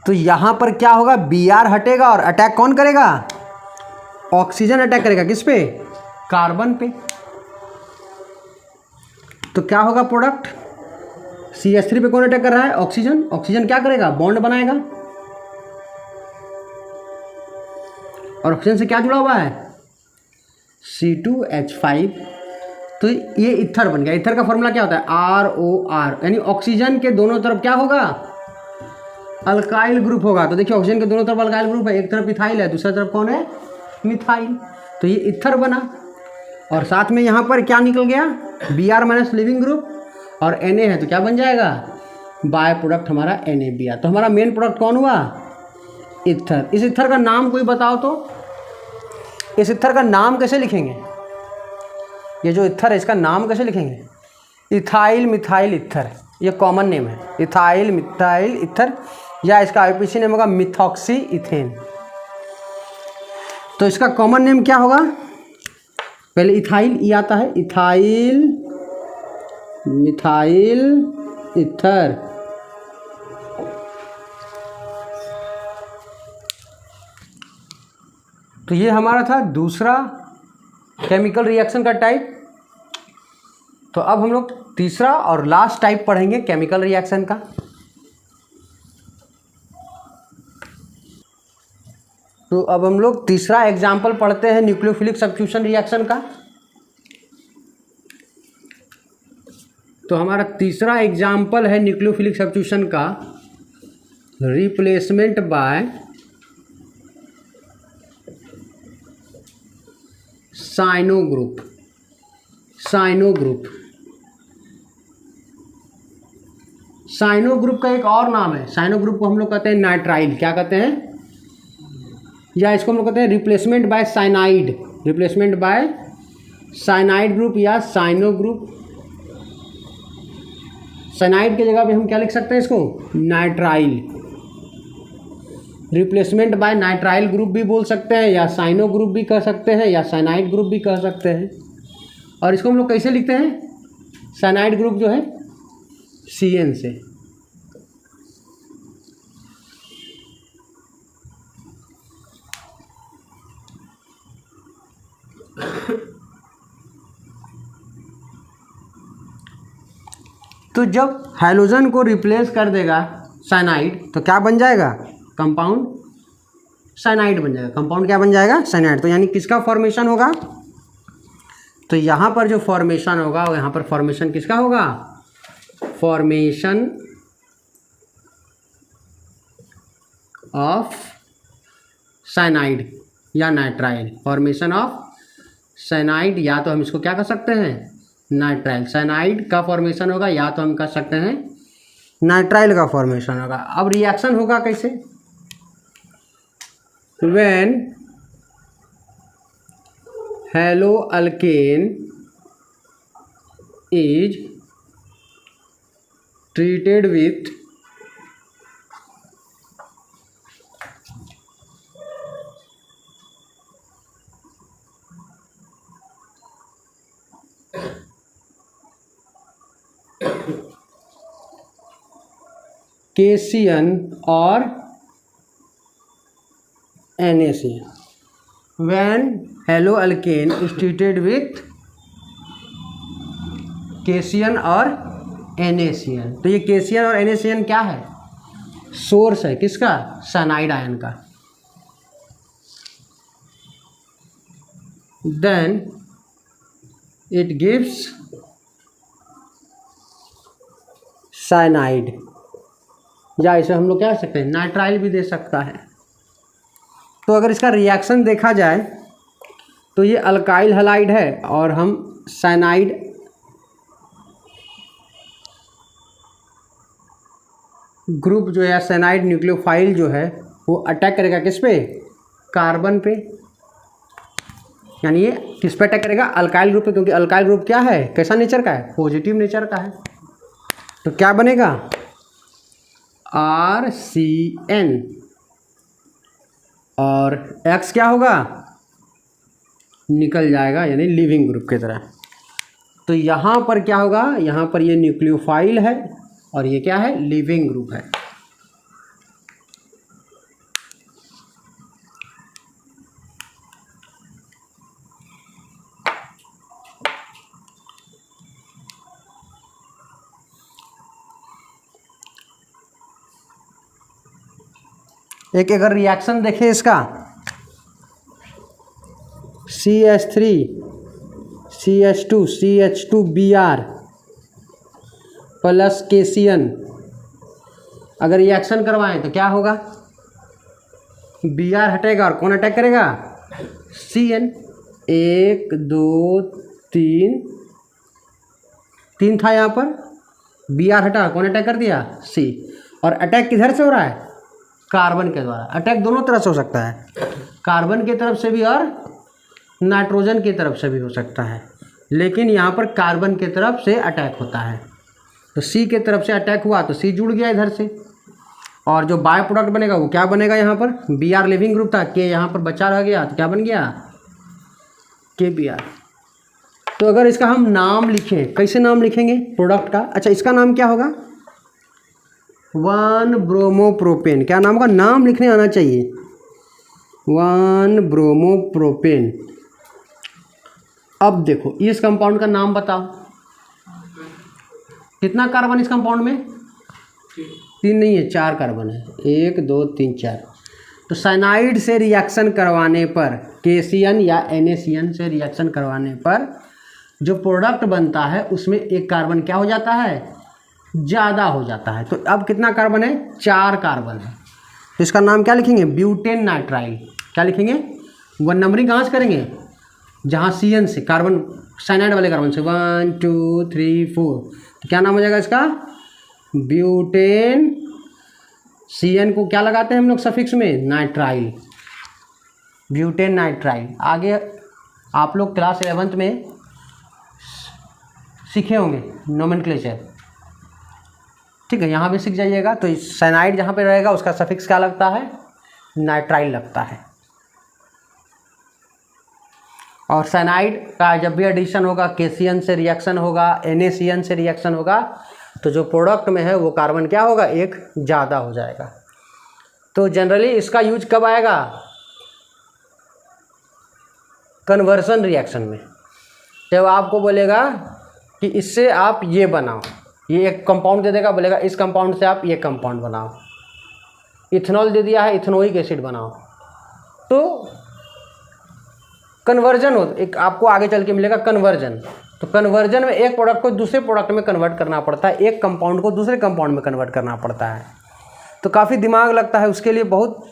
तो यहाँ पर क्या होगा, Br हटेगा और अटैक कौन करेगा, ऑक्सीजन अटैक करेगा, किस पे, कार्बन पे। तो क्या होगा प्रोडक्ट, CH3 पे कौन अटैक कर रहा है, ऑक्सीजन। ऑक्सीजन क्या करेगा, बॉन्ड बनाएगा, और ऑक्सीजन से क्या जुड़ा हुआ है, C2H5। तो ये ईथर बन गया। ईथर का फॉर्मूला क्या होता है, ROR, यानी ऑक्सीजन के दोनों तरफ क्या होगा, अल्काइल ग्रुप होगा। तो देखिए ऑक्सीजन के दोनों तरफ अल्काइल ग्रुप है, एक तरफ इथाइल है, दूसरी तरफ कौन है, मिथाइल। तो ये इथर बना और साथ में यहाँ पर क्या निकल गया, Br माइनस लिविंग ग्रुप और Na है तो क्या बन जाएगा, बाय प्रोडक्ट हमारा NaBr। तो हमारा मेन प्रोडक्ट कौन हुआ, इथर। इस इथर का नाम कोई बताओ तो, इस इथर का नाम कैसे लिखेंगे, ये जो इथर है इसका नाम कैसे लिखेंगे, इथाइल मिथाइल इथर, ये कॉमन नेम है, इथाइल मिथाइल इथर, या इसका आईपीसी नेम होगा मिथॉक्सी इथेन। तो इसका कॉमन नेम क्या होगा, पहले इथाइल ई आता है, इथाइल मिथाइल इथर। तो ये हमारा था दूसरा केमिकल रिएक्शन का टाइप। तो अब हम लोग तीसरा और लास्ट टाइप पढ़ेंगे केमिकल रिएक्शन का। तो अब हम लोग तीसरा एग्जाम्पल पढ़ते हैं न्यूक्लियोफिलिक सब्स्टिट्यूशन रिएक्शन का। तो हमारा तीसरा एग्जाम्पल है न्यूक्लियोफिलिक सब्स्टिट्यूशन का, replacement by cyano group. Cyano group, cyano group का एक और नाम है, साइनो ग्रुप को हम लोग कहते हैं नाइट्राइल, क्या कहते हैं, या इसको हम लोग कहते हैं replacement bye cyanide, replacement bye cyanide group या साइनो ग्रुप। साइनाइड की जगह पे हम क्या लिख सकते हैं इसको, nitrile. Replacement bye nitrile group भी बोल सकते हैं, या साइनो ग्रुप भी कह सकते हैं, या साइनाइड ग्रुप भी कह सकते हैं। और इसको हम लोग कैसे लिखते हैं, साइनाइड ग्रुप जो है CN से। तो जब हैलोजन को रिप्लेस कर देगा साइनाइड तो क्या बन जाएगा, कंपाउंड साइनाइड बन जाएगा। कंपाउंड क्या बन जाएगा, साइनाइड। तो यानी किसका फॉर्मेशन होगा, तो यहाँ पर जो फॉर्मेशन होगा वो यहाँ पर फॉर्मेशन किसका होगा, फॉर्मेशन ऑफ साइनाइड या नाइट्राइल, फॉर्मेशन ऑफ साइनाइड, या तो हम इसको क्या कर सकते हैं, नाइट्राइल। साइनाइड का फॉर्मेशन होगा या तो हम कर सकते हैं नाइट्राइल का फॉर्मेशन होगा। अब रिएक्शन होगा कैसे, when hello alkane is treated with KCN और NaCN, when haloalkane is treated with KCN और NaCN। तो ये KCN और NaCN क्या है, सोर्स है किसका, साइनाइड आयन का। then it gives साइनाइड, या इसे हम लोग क्या कर सकते हैं, नाइट्राइल भी दे सकता है। तो अगर इसका रिएक्शन देखा जाए तो ये अल्काइल हैलाइड है और हम साइनाइड ग्रुप जो है, साइनाइड न्यूक्लियोफाइल जो है वो अटैक करेगा किस पे, कार्बन पे। यानी ये किस पे अटैक करेगा, अल्काइल ग्रुप पे, क्योंकि अल्काइल ग्रुप क्या है, कैसा नेचर का है, पॉजिटिव नेचर का है। तो क्या बनेगा, RCN और X क्या होगा, निकल जाएगा, यानी लिविंग ग्रुप की तरह। तो यहाँ पर क्या होगा, यहाँ पर ये न्यूक्लियोफाइल है और ये क्या है, लिविंग ग्रुप है। एक अगर रिएक्शन देखें इसका, CH3 CH2 CH2Br plus KCN अगर रिएक्शन करवाएं तो क्या होगा, Br हटेगा और कौन अटैक करेगा, Cn। 1 2 3 था यहाँ पर, Br हटा, कौन अटैक कर दिया, C। और अटैक किधर से हो रहा है, कार्बन के द्वारा। अटैक दोनों तरफ से हो सकता है, कार्बन की तरफ से भी और नाइट्रोजन की तरफ से भी हो सकता है, लेकिन यहाँ पर कार्बन की तरफ से अटैक होता है। तो C के तरफ से अटैक हुआ तो C जुड़ गया इधर से, और जो बाय प्रोडक्ट बनेगा वो क्या बनेगा, यहाँ पर Br लिविंग ग्रुप था, K यहाँ पर बचा रह गया तो क्या बन गया, KBr। तो अगर इसका हम नाम लिखें, कैसे नाम लिखेंगे प्रोडक्ट का, अच्छा इसका नाम क्या होगा, 1-ब्रोमोप्रोपेन। क्या नाम होगा, नाम लिखने आना चाहिए, 1-ब्रोमोप्रोपेन। अब देखो इस कंपाउंड का नाम बताओ, कितना कार्बन इस कंपाउंड में, 3 नहीं है, 4 कार्बन है, 1 2 3 4। तो साइनाइड से रिएक्शन करवाने पर, KCN या NaCN से रिएक्शन करवाने पर जो प्रोडक्ट बनता है उसमें एक कार्बन क्या हो जाता है, ज़्यादा हो जाता है। तो अब कितना कार्बन है, 4 कार्बन है। तो इसका नाम क्या लिखेंगे, ब्यूटेन नाइट्राइल। क्या लिखेंगे, 1 नंबरिंग कहाँ से करेंगे, जहाँ CN से, कार्बन साइनाइड वाले कार्बन से 1 2 3 4। तो क्या नाम हो जाएगा इसका, ब्यूटेन। CN को क्या लगाते हैं हम लोग सफिक्स में, नाइट्राइल, ब्यूटेन नाइट्राइल। आगे आप लोग क्लास 11th में सीखे होंगे नोमेनक्लेचर, ठीक है, यहाँ भी सीख जाइएगा। तो साइनाइड जहाँ पे रहेगा उसका सफिक्स क्या लगता है, नाइट्राइल लगता है। और साइनाइड का जब भी एडिशन होगा, KCN से रिएक्शन होगा, NaCN से रिएक्शन होगा, तो जो प्रोडक्ट में है वो कार्बन क्या होगा, एक ज़्यादा हो जाएगा। तो जनरली इसका यूज कब आएगा, कन्वर्सन रिएक्शन में। जब आपको बोलेगा कि इससे आप ये बनाओ, ये एक कंपाउंड दे देगा, बोलेगा इस कंपाउंड से आप ये कंपाउंड बनाओ, इथेनॉल दे दिया है, इथेनोइक एसिड बनाओ, तो कन्वर्जन हो, एक आपको आगे चल के मिलेगा कन्वर्जन। तो कन्वर्जन में एक प्रोडक्ट को दूसरे प्रोडक्ट में कन्वर्ट करना पड़ता है, एक कंपाउंड को दूसरे कंपाउंड में कन्वर्ट करना पड़ता है। तो काफ़ी दिमाग लगता है, उसके लिए बहुत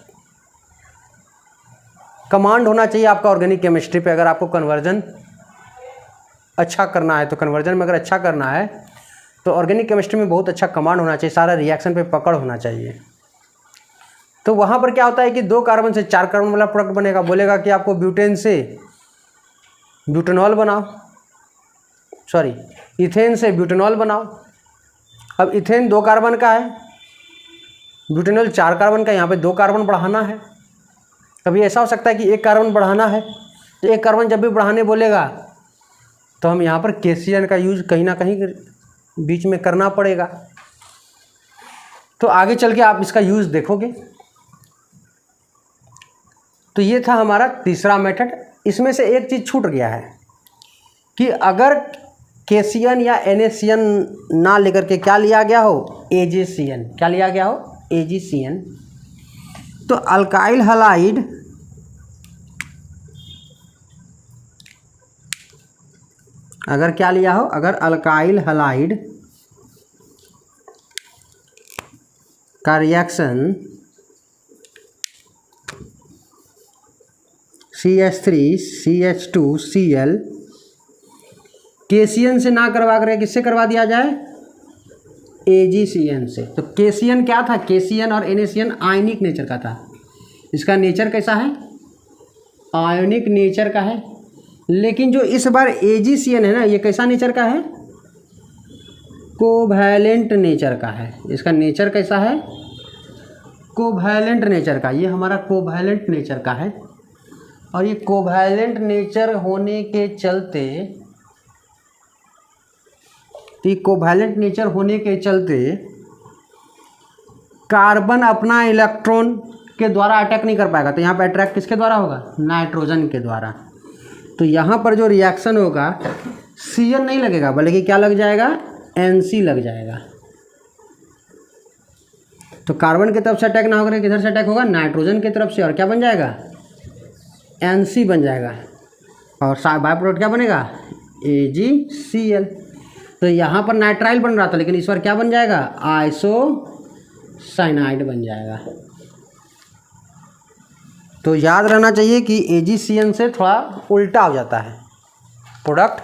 कमांड होना चाहिए आपका ऑर्गेनिक केमिस्ट्री पे। अगर आपको कन्वर्जन अच्छा करना है, तो कन्वर्जन में अगर अच्छा करना है तो ऑर्गेनिक केमिस्ट्री में बहुत अच्छा कमांड होना चाहिए, सारा रिएक्शन पे पकड़ होना चाहिए। तो वहाँ पर क्या होता है कि 2 कार्बन से 4 कार्बन वाला प्रोडक्ट बनेगा, बोलेगा कि आपको ब्यूटेन से ब्यूटेनॉल बनाओ, सॉरी इथेन से ब्यूटेनॉल बनाओ। अब इथेन 2 कार्बन का है, ब्यूटेनॉल 4 कार्बन का, यहाँ पे 2 कार्बन बढ़ाना है। कभी ऐसा हो सकता है कि 1 कार्बन बढ़ाना है, तो 1 कार्बन जब भी बढ़ाने बोलेगा तो हम यहाँ पर KCN का यूज कहीं ना कहीं बीच में करना पड़ेगा। तो आगे चल के आप इसका यूज़ देखोगे। तो ये था हमारा तीसरा मेथड। इसमें से एक चीज़ छूट गया है कि अगर KCN या NaCN ना लेकर के क्या लिया गया हो, AgCN। क्या लिया गया हो, AgCN। तो अल्काइल हलाइड अगर क्या लिया हो, अगर अल्काइल हलाइड का रिएक्शन CH3CH2Cl KCN से ना करवा कर किससे करवा दिया जाए, AgCN से। तो KCN क्या था, KCN और NaCN आयनिक नेचर का था। इसका नेचर कैसा है, आयनिक नेचर का है। लेकिन जो इस बार AgCN है ना, ये कैसा नेचर का है, कोवैलेंट नेचर का है। इसका नेचर कैसा है, कोवैलेंट नेचर का। ये हमारा कोवैलेंट नेचर का है। और ये कोवैलेंट नेचर होने के चलते, तो कोवैलेंट नेचर होने के चलते कार्बन अपना इलेक्ट्रॉन के द्वारा अटैक नहीं कर पाएगा। तो यहाँ पर अटैक किसके द्वारा होगा, नाइट्रोजन के द्वारा। तो यहाँ पर जो रिएक्शन होगा CN नहीं लगेगा, बल्कि क्या लग जाएगा, NC लग जाएगा। तो कार्बन की तरफ से अटैक ना होकर किधर से अटैक होगा, नाइट्रोजन की तरफ से। और क्या बन जाएगा, NC बन जाएगा। और बाय प्रोडक्ट क्या बनेगा, AgCl। तो यहाँ पर नाइट्राइल बन रहा था, लेकिन इस बार क्या बन जाएगा, आइसो साइनाइड बन जाएगा। तो याद रहना चाहिए कि AgCN से थोड़ा उल्टा हो जाता है, प्रोडक्ट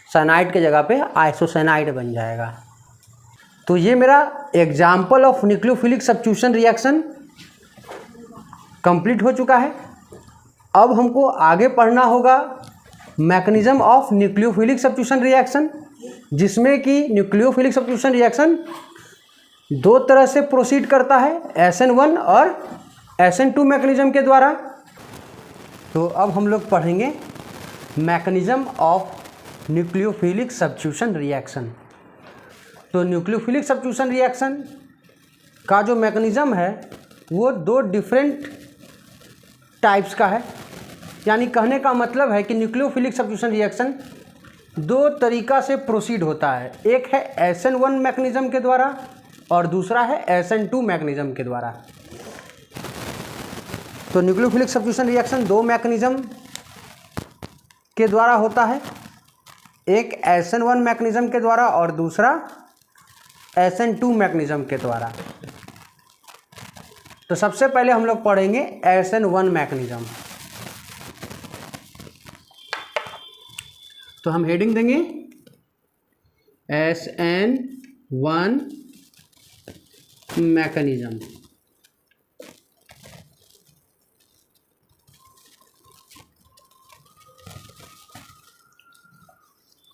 साइनाइड के जगह पे आइसोसाइनाइड बन जाएगा। तो ये मेरा example of nucleophilic substitution reaction complete हो चुका है। अब हमको आगे पढ़ना होगा mechanism of nucleophilic substitution reaction, जिसमें कि न्यूक्लियोफिलिक सब्स्टिट्यूशन रिएक्शन दो तरह से प्रोसीड करता है, SN1 और SN2 मैकेनिज्म के द्वारा। तो अब हम लोग पढ़ेंगे mechanism of nucleophilic substitution reaction. तो न्यूक्लियोफिलिक सब्स्टिट्यूशन रिएक्शन का जो मैकेनिज्म है वो दो डिफरेंट टाइप्स का है। यानी कहने का मतलब है कि न्यूक्लियोफिलिक सब्स्टिट्यूशन रिएक्शन दो तरीका से प्रोसीड होता है। एक है SN1 मैकेनिज्म के द्वारा और दूसरा है SN2 मैकेनिज्म के द्वारा। तो न्यूक्लियोफिलिक सब्स्टिट्यूशन रिएक्शन दो मैकेनिज्म के द्वारा होता है, एक SN1 मैकेनिज्म के द्वारा और दूसरा SN2 मैकेनिज्म के द्वारा। तो सबसे पहले हम लोग पढ़ेंगे SN1 मैकेनिज्म। तो हम हेडिंग देंगे SN1 मैकेनिज्म।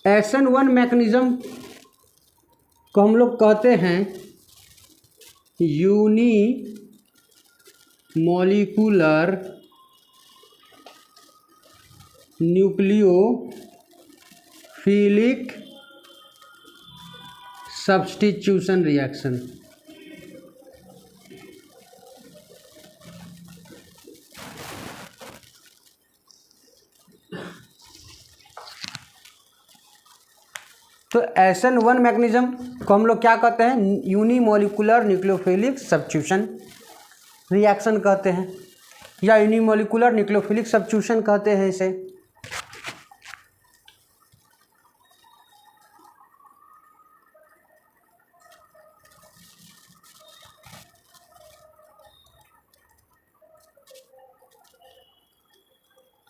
SN1 मैकेनिज्म को हम लोग कहते हैं यूनिमॉलिक्यूलर न्यूक्लियोफिलिक सब्स्टिट्यूशन रिएक्शन। तो SN1 मैकेनिज्म को हम लोग क्या कहते हैं, यूनिमॉलिक्यूलर न्यूक्लियोफिलिक सब्स्टिट्यूशन रिएक्शन कहते हैं, या यूनिमॉलिक्यूलर न्यूक्लियोफिलिक सब्स्टिट्यूशन कहते हैं इसे।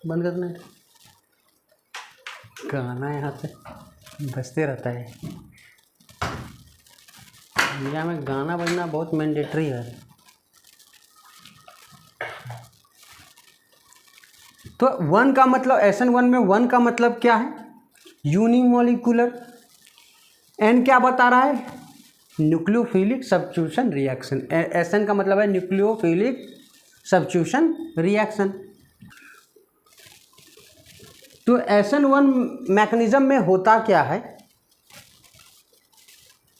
बंद करना है, गाना यहाँ पे बजते रहता है। इंडिया में गाना बजना बहुत मैंडेटरी है। तो वन का मतलब SN1 में वन का मतलब क्या है, यूनिमॉलिक्यूलर। एन क्या बता रहा है, न्यूक्लियोफिलिक सब्स्टिट्यूशन रिएक्शन। SN का मतलब है न्यूक्लियोफिलिक सब्स्टिट्यूशन रिएक्शन। तो SN1 मैकेनिज्म में होता क्या है,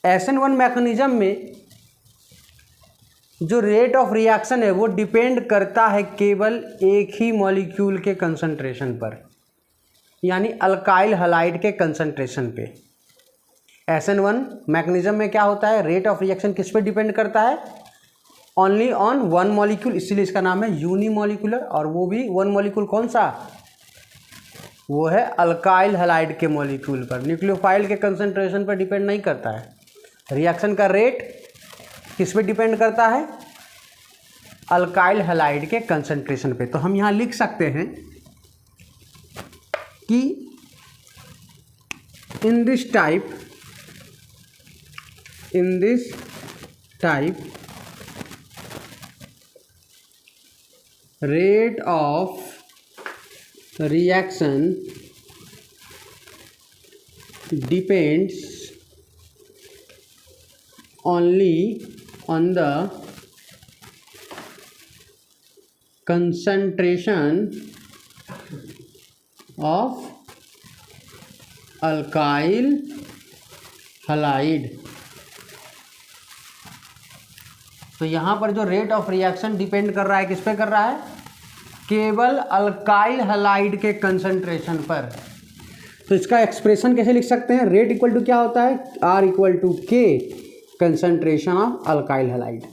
SN1 मैकेनिज्म में जो रेट ऑफ रिएक्शन है वो डिपेंड करता है केवल एक ही मॉलिक्यूल के कंसंट्रेशन पर, यानी अल्काइल हैलाइड के कंसंट्रेशन पे। SN1 मैकेनिज्म में क्या होता है, रेट ऑफ रिएक्शन किस पे डिपेंड करता है, ओनली ऑन वन मॉलिक्यूल, इसीलिए इसका नाम है यूनिमॉलिक्यूलर। और वो भी वन मॉलिक्यूल कौन सा, वो है अल्काइल हैलाइड के मॉलिक्यूल पर। न्यूक्लियोफाइल के कंसंट्रेशन पर डिपेंड नहीं करता है। रिएक्शन का रेट किस पे डिपेंड करता है, अल्काइल हैलाइड के कंसंट्रेशन पे। तो हम यहाँ लिख सकते हैं कि in this type rate of reaction depends only on the concentration of alkyl halide। तो यहाँ पर जो रेट ऑफ रिएक्शन डिपेंड कर रहा है, किस पे कर रहा है, केवल अल्काइल हैलाइड के कंसंट्रेशन पर। तो इसका एक्सप्रेशन कैसे लिख सकते हैं, रेट इक्वल टू क्या होता है, R equal to K concentration of alkyl halide.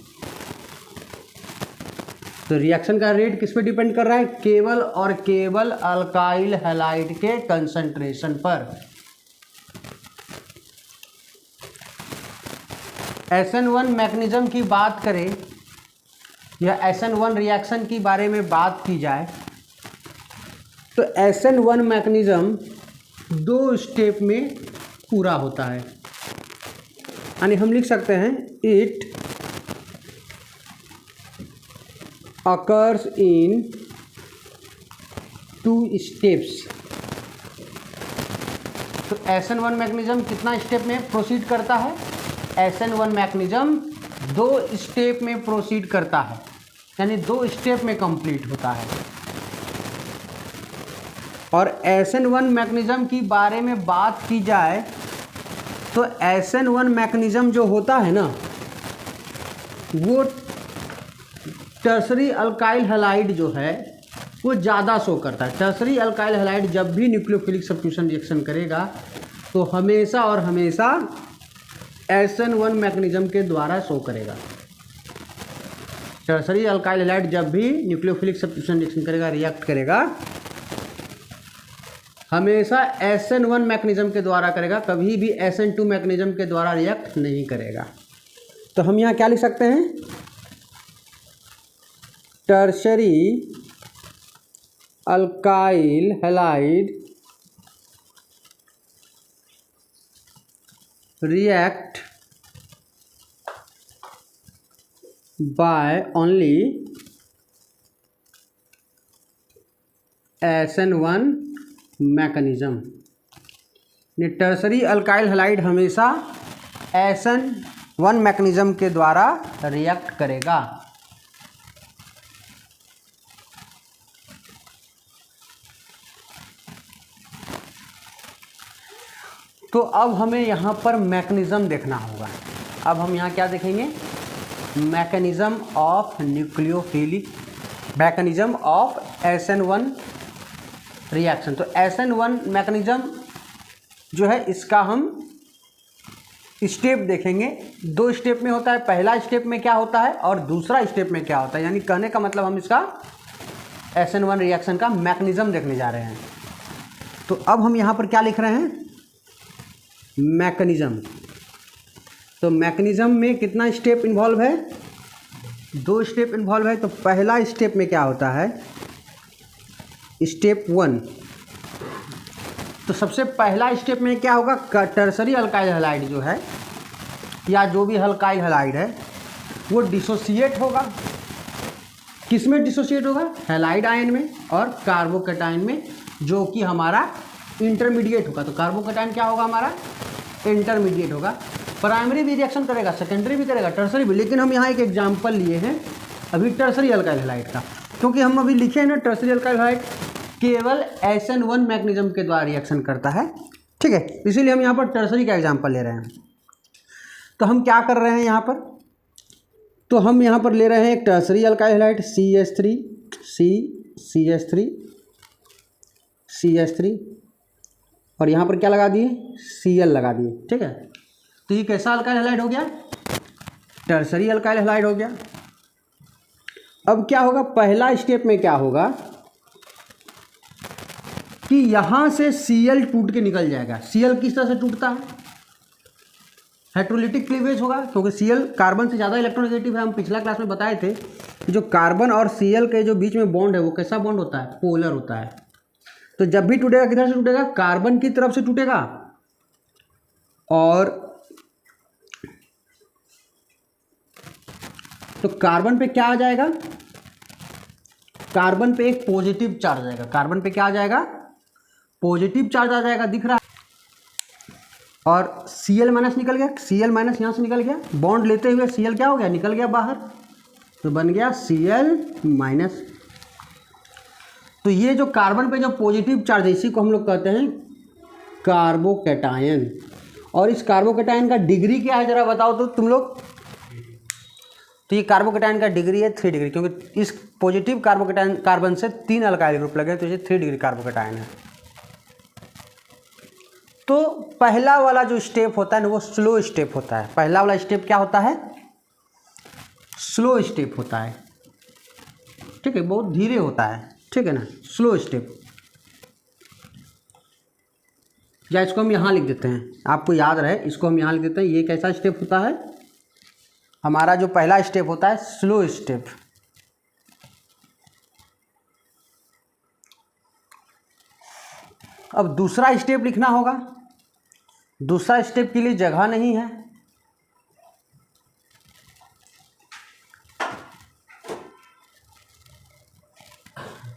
तो रिएक्शन का रेट किस पे डिपेंड कर रहा है, केवल और केवल अल्काइल हैलाइड के कंसंट्रेशन पर। SN1 मैकेनिज्म की बात करें या SN1 रिएक्शन की बारे में बात की जाए तो SN1 मैकेनिज्म 2 स्टेप में पूरा होता है, यानी हम लिख सकते हैं इट अकर्स इन 2 स्टेप्स। तो SN1 मैकेनिज्म कितना स्टेप में प्रोसीड करता है? SN1 मैकेनिज्म 2 स्टेप में प्रोसीड करता है, यानी 2 स्टेप में कंप्लीट होता है। और SN1 मैकेनिज्म की बारे में बात की जाए तो SN1 मैकेनिज्म जो होता है ना, वो टर्सरी अल्काइल हैलाइड जो है वो ज़्यादा शो करता है। टर्सरी अल्काइल हैलाइड जब भी न्यूक्लियोफिलिक सब्स्टिट्यूशन रिएक्शन करेगा तो हमेशा और हमेशा SN1 मैकेनिज्म के द्वारा शो करेगा। टर्सरी अल्काइल हैलाइड जब भी न्यूक्लियोफिलिक सब्स्टिट्यूशन रिएक्शन करेगा, रिएक्ट करेगा, हमेशा SN1 मैकेनिज्म के द्वारा करेगा, कभी भी SN2 मैकेनिज्म के द्वारा रिएक्ट नहीं करेगा। तो हम यहाँ क्या लिख सकते हैं? Tertiary alkyl halide react by only SN1 mechanism. Tertiary alkyl halide हमेशा SN1 मैकेनिज्म के द्वारा रिएक्ट करेगा। तो अब हमें यहाँ पर मैकेनिज्म देखना होगा। अब हम यहाँ क्या देखेंगे? Mechanism of nucleophilic, mechanism of SN1 reaction. तो SN1 मैकेनिज्म जो है इसका हम स्टेप देखेंगे। 2 स्टेप में होता है। पहला स्टेप में क्या होता है और दूसरा स्टेप में क्या होता है, यानी कहने का मतलब हम इसका SN1 रिएक्शन का मैकेनिज्म देखने जा रहे हैं। तो अब हम यहाँ पर क्या लिख रहे हैं? मैकेनिज्म। तो मैकेनिज्म में कितना स्टेप इन्वॉल्व है? 2 स्टेप इन्वॉल्व है। तो पहला स्टेप में क्या होता है? स्टेप 1। तो सबसे पहला स्टेप में क्या होगा? टर्सरी अल्काइल हैलाइड जो है या जो भी अल्काइल हैलाइड है वो डिसोसिएट होगा। किस में डिसोसिएट होगा? हैलाइड आयन में और कार्बोकैटायन में, जो कि हमारा इंटरमीडिएट होगा। तो कार्बोकैटायन क्या होगा? हमारा इंटरमीडिएट होगा। प्राइमरी भी रिएक्शन करेगा, सेकेंडरी भी करेगा, टर्सरी भी। लेकिन हम यहाँ एक एग्जाम्पल लिए हैं अभी टर्सरी अल्काइल हैलाइड का, क्योंकि हम अभी लिखे हैं ना टर्सरी अल्काइल हैलाइड केवल SN1 मैकेनिज्म के द्वारा रिएक्शन करता है, ठीक है। इसीलिए हम यहाँ पर टर्सरी का एग्जाम्पल ले रहे हैं। तो हम क्या कर रहे हैं यहाँ पर? तो हम यहाँ पर ले रहे हैं एक tertiary alkyl halide CH3 CH3 CH3 और यहाँ पर क्या लगा दिए? Cl लगा दिए, ठीक है। तो ये कैसा अल्काइल हैलाइड हो गया? टर्सरी अल्काइल हैलाइड हो गया। अब क्या होगा? पहला स्टेप में क्या होगा कि यहाँ से Cl टूट के निकल जाएगा। Cl किस तरह से टूटता है? हेट्रोलिटिक क्लीवेज होगा, क्योंकि Cl कार्बन से ज़्यादा इलेक्ट्रोनेगेटिव है। हम पिछला क्लास में बताए थे कि जो कार्बन और Cl के जो बीच में बॉन्ड है वो कैसा बॉन्ड होता है? पोलर होता है। तो जब भी टूटेगा किधर से टूटेगा? कार्बन की तरफ से टूटेगा। और तो कार्बन पे क्या आ जाएगा? कार्बन पे एक पॉजिटिव चार्ज आएगा। कार्बन पे क्या आ जाएगा? पॉजिटिव चार्ज आ जाएगा, दिख रहा है। और Cl माइनस निकल गया, Cl माइनस यहाँ से निकल गया, बॉन्ड लेते हुए Cl क्या हो गया? निकल गया बाहर, तो बन गया Cl माइनस। तो ये जो कार्बन पे जो पॉजिटिव चार्ज है इसी को हम लोग कहते हैं कार्बोकैटायन। और इस कार्बोकैटायन का डिग्री क्या है जरा बताओ तो तुम लोग? तो ये कार्बोकैटायन का डिग्री है 3 डिग्री, क्योंकि इस पॉजिटिव कार्बोकैटायन कार्बन से 3 अल्काइल ग्रुप लगे, तो ये 3 डिग्री कार्बोकैटायन है। तो पहला वाला जो स्टेप होता है ना वो स्लो स्टेप होता है। पहला वाला स्टेप क्या होता है? स्लो स्टेप होता है, ठीक है, बहुत धीरे होता है, ठीक है ना, स्लो स्टेप। या इसको हम यहाँ लिख देते हैं, आपको याद रहे, इसको हम यहाँ लिख देते हैं। ये कैसा स्टेप होता है? हमारा जो पहला स्टेप होता है स्लो स्टेप। अब दूसरा स्टेप लिखना होगा। दूसरा स्टेप के लिए जगह नहीं है,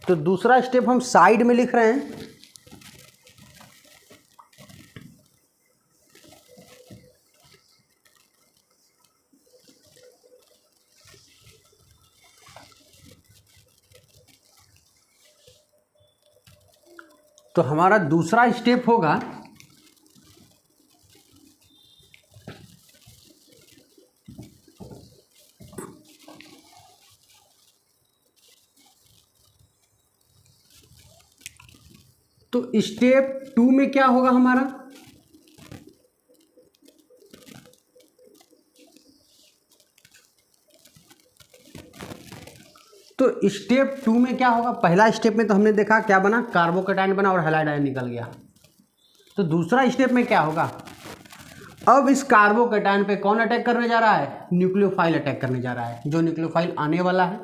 तो दूसरा स्टेप हम साइड में लिख रहे हैं। तो हमारा दूसरा स्टेप होगा तो स्टेप 2 में क्या होगा हमारा, तो स्टेप 2 में क्या होगा, पहला स्टेप में तो हमने देखा क्या बना, कार्बोकेटाइन बना और हैलाइड आयन निकल गया। तो दूसरा स्टेप में क्या होगा, अब इस कार्बोकेटाइन पे कौन अटैक करने जा रहा है, न्यूक्लियोफाइल अटैक करने जा रहा है। जो न्यूक्लियोफाइल आने वाला है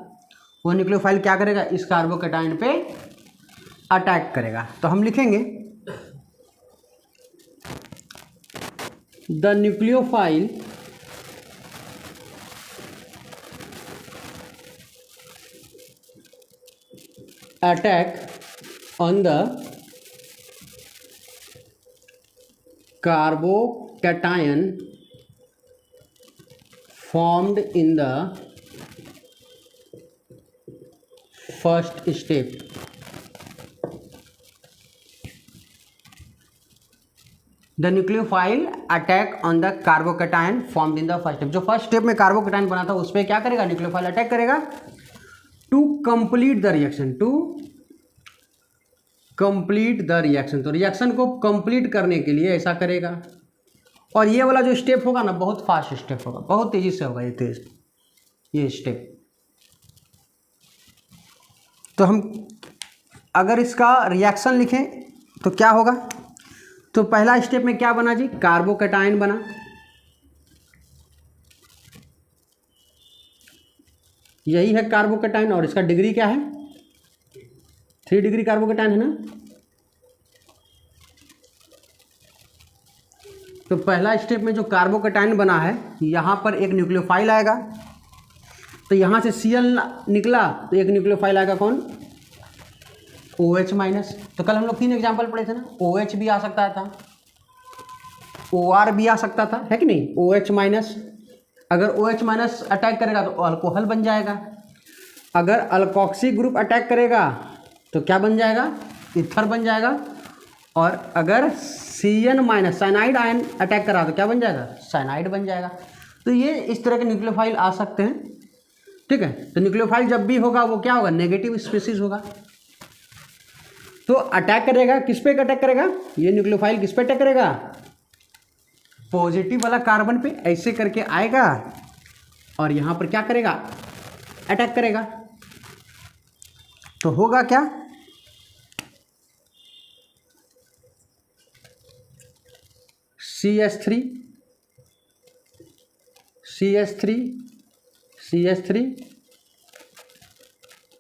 वो न्यूक्लियोफाइल क्या करेगा, इस कार्बोकेटाइन पे अटैक करेगा। तो हम लिखेंगे the nucleophile attack on the carbocation formed in the first step। The nucleophile attack on the carbocation formed in the first step। जो फर्स्ट स्टेप में कार्बोकेटाइन बना था उस पर क्या करेगा, न्यूक्लियोफाइल अटैक करेगा to complete the reaction, to complete the reaction. तो रिएक्शन को कंप्लीट करने के लिए ऐसा करेगा। और ये वाला जो स्टेप होगा ना बहुत फास्ट स्टेप होगा, बहुत तेजी से होगा ये स्टेप। तो हम अगर इसका रिएक्शन लिखें तो क्या होगा, तो पहला स्टेप में क्या बना जी, कार्बोकेटाइन बना। यही है कार्बोकेटाइन और इसका डिग्री क्या है, 3 डिग्री कार्बोकेटाइन है ना। तो पहला स्टेप में जो कार्बोकेटाइन बना है यहाँ पर एक न्यूक्लियोफाइल आएगा। तो यहाँ से Cl निकला तो एक न्यूक्लियोफाइल आएगा कौन, OH माइनस। तो कल हम लोग 3 एग्जाम्पल पढ़े थे ना, OH भी आ सकता था, OR भी आ सकता था, है कि नहीं। OH माइनस, अगर OH माइनस अटैक करेगा तो अल्कोहल बन जाएगा। अगर अल्कोक्सी ग्रुप अटैक करेगा तो क्या बन जाएगा, ईथर बन जाएगा। और अगर Cn minus cyanide ion attack करा तो क्या बन जाएगा, साइनाइड बन जाएगा। तो ये इस तरह के न्यूक्लियोफाइल आ सकते हैं, ठीक है। तो न्यूक्लियोफाइल जब भी होगा वो क्या होगा, नेगेटिव स्पीसीज होगा। तो अटैक करेगा, किस पे अटैक करेगा, ये न्यूक्लियोफाइल किस पे अटैक करेगा, पॉजिटिव वाला कार्बन पे ऐसे करके आएगा और यहाँ पर क्या करेगा, अटैक करेगा। तो होगा क्या, CH3 CH3 CH3,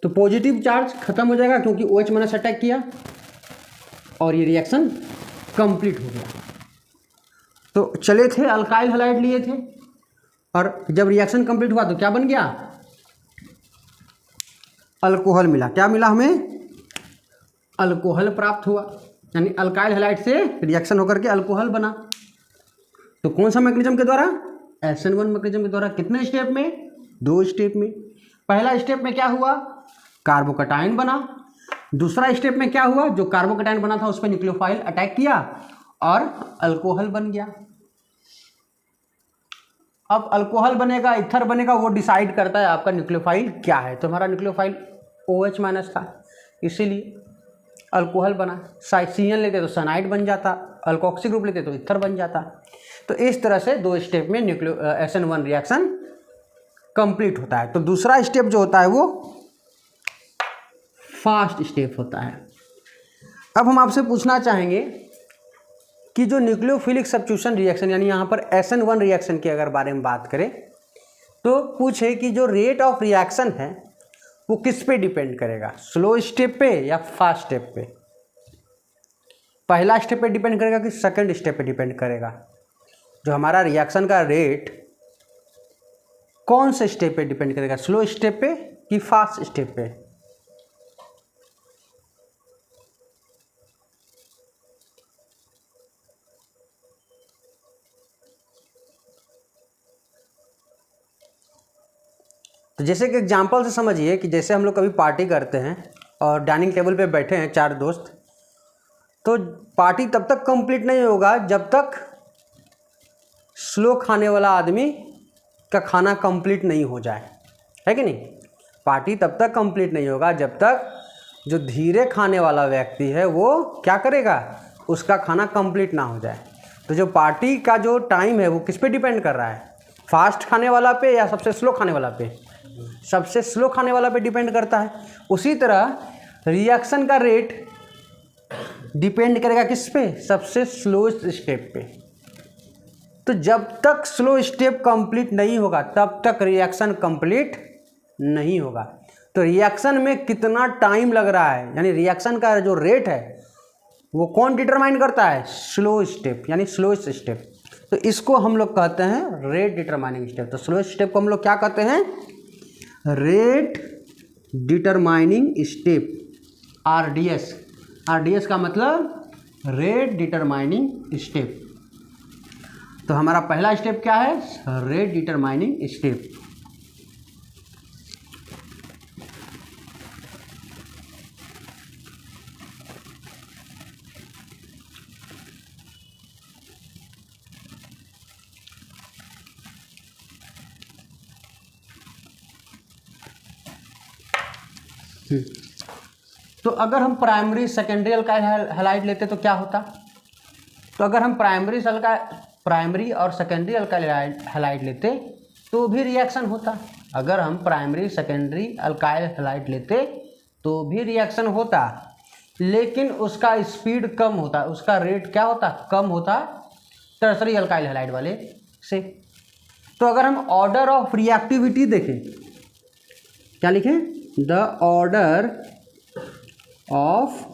तो पॉजिटिव चार्ज खत्म हो जाएगा क्योंकि OH माइनस अटैक किया और ये रिएक्शन कंप्लीट हो गया। तो चले थे अल्काइल हैलाइड लिए थे और जब रिएक्शन कंप्लीट हुआ तो क्या बन गया, अल्कोहल मिला। क्या मिला हमें, अल्कोहल प्राप्त हुआ, यानी अल्काइल हैलाइड से रिएक्शन होकर के अल्कोहल बना। तो कौन सा मैकेनिज्म के द्वारा, SN1 मैकेनिज्म के द्वारा। कितने स्टेप में, 2 स्टेप में। पहला स्टेप में क्या हुआ, कार्बोकेटाइन बना। दूसरा स्टेप में क्या हुआ, जो कार्बोकेटाइन बना था उस पर न्यूक्लियोफाइल अटैक किया और अल्कोहल बन गया। अब अल्कोहल बनेगा, इथर बनेगा, वो डिसाइड करता है आपका न्यूक्लियोफाइल क्या है। तो हमारा न्यूक्लियोफाइल OH माइनस था, इसीलिए अल्कोहल बना। Cn लेते तो साइनाइड बन जाता, अल्कोक्सी ग्रुप लेते तो इथर बन जाता। तो इस तरह से 2 स्टेप में SN1 रिएक्शन कंप्लीट होता है। तो दूसरा स्टेप जो होता है वो फास्ट स्टेप होता है। अब हम आपसे पूछना चाहेंगे कि जो न्यूक्लियोफिलिक सब्स्टिट्यूशन रिएक्शन, यानी यहाँ पर SN1 रिएक्शन की अगर बारे में बात करें तो पूछे कि जो रेट ऑफ रिएक्शन है वो किस पे डिपेंड करेगा, स्लो स्टेप पे या फास्ट स्टेप पे। पहला स्टेप पे डिपेंड करेगा कि सेकंड स्टेप पे डिपेंड करेगा। जो हमारा रिएक्शन का रेट कौन से स्टेप पे डिपेंड करेगा, स्लो स्टेप पे कि फास्ट स्टेप पे। तो जैसे कि एग्जांपल से समझिए कि जैसे हम लोग कभी पार्टी करते हैं और डाइनिंग टेबल पे बैठे हैं 4 दोस्त, तो पार्टी तब तक कंप्लीट नहीं होगा जब तक स्लो खाने वाला आदमी का खाना कंप्लीट नहीं हो जाए, है कि नहीं। पार्टी तब तक कंप्लीट नहीं होगा जब तक जो धीरे खाने वाला व्यक्ति है वो क्या करेगा, उसका खाना कंप्लीट ना हो जाए। तो जो पार्टी का जो टाइम है वो किस पे डिपेंड कर रहा है, फास्ट खाने वाला पे या सबसे स्लो खाने वाला पे। सबसे स्लो खाने वाला पे डिपेंड करता है। उसी तरह रिएक्शन का रेट डिपेंड करेगा किस पे, सबसे स्लो स्टेप पे। तो जब तक स्लो स्टेप कंप्लीट नहीं होगा तब तक रिएक्शन कंप्लीट नहीं होगा। तो रिएक्शन में कितना टाइम लग रहा है, यानी रिएक्शन का जो रेट है वो कौन डिटरमाइन करता है, स्लो स्टेप यानी स्लोएस्ट स्टेप। तो इसको हम लोग कहते हैं रेट डिटरमाइनिंग स्टेप। तो स्लोएस्ट स्टेप को हम लोग क्या कहते हैं, rate determining step, RDS। RDS का मतलब रेट डिटरमाइनिंग स्टेप। तो हमारा पहला स्टेप क्या है, रेट डिटरमाइनिंग स्टेप। तो अगर हम प्राइमरी सेकेंडरी अल्काइल हैलाइड लेते तो क्या होता। तो अगर हम प्राइमरी और सेकेंडरी अल्काइल हैलाइड लेते तो भी रिएक्शन होता। अगर हम प्राइमरी सेकेंडरी अल्काइल हैलाइड लेते तो भी रिएक्शन होता, लेकिन उसका स्पीड कम होता, उसका रेट क्या होता, कम होता टर्सरी अल्काइल हैलाइड वाले से। तो अगर हम ऑर्डर ऑफ रिएक्टिविटी देखें, क्या लिखें, the order of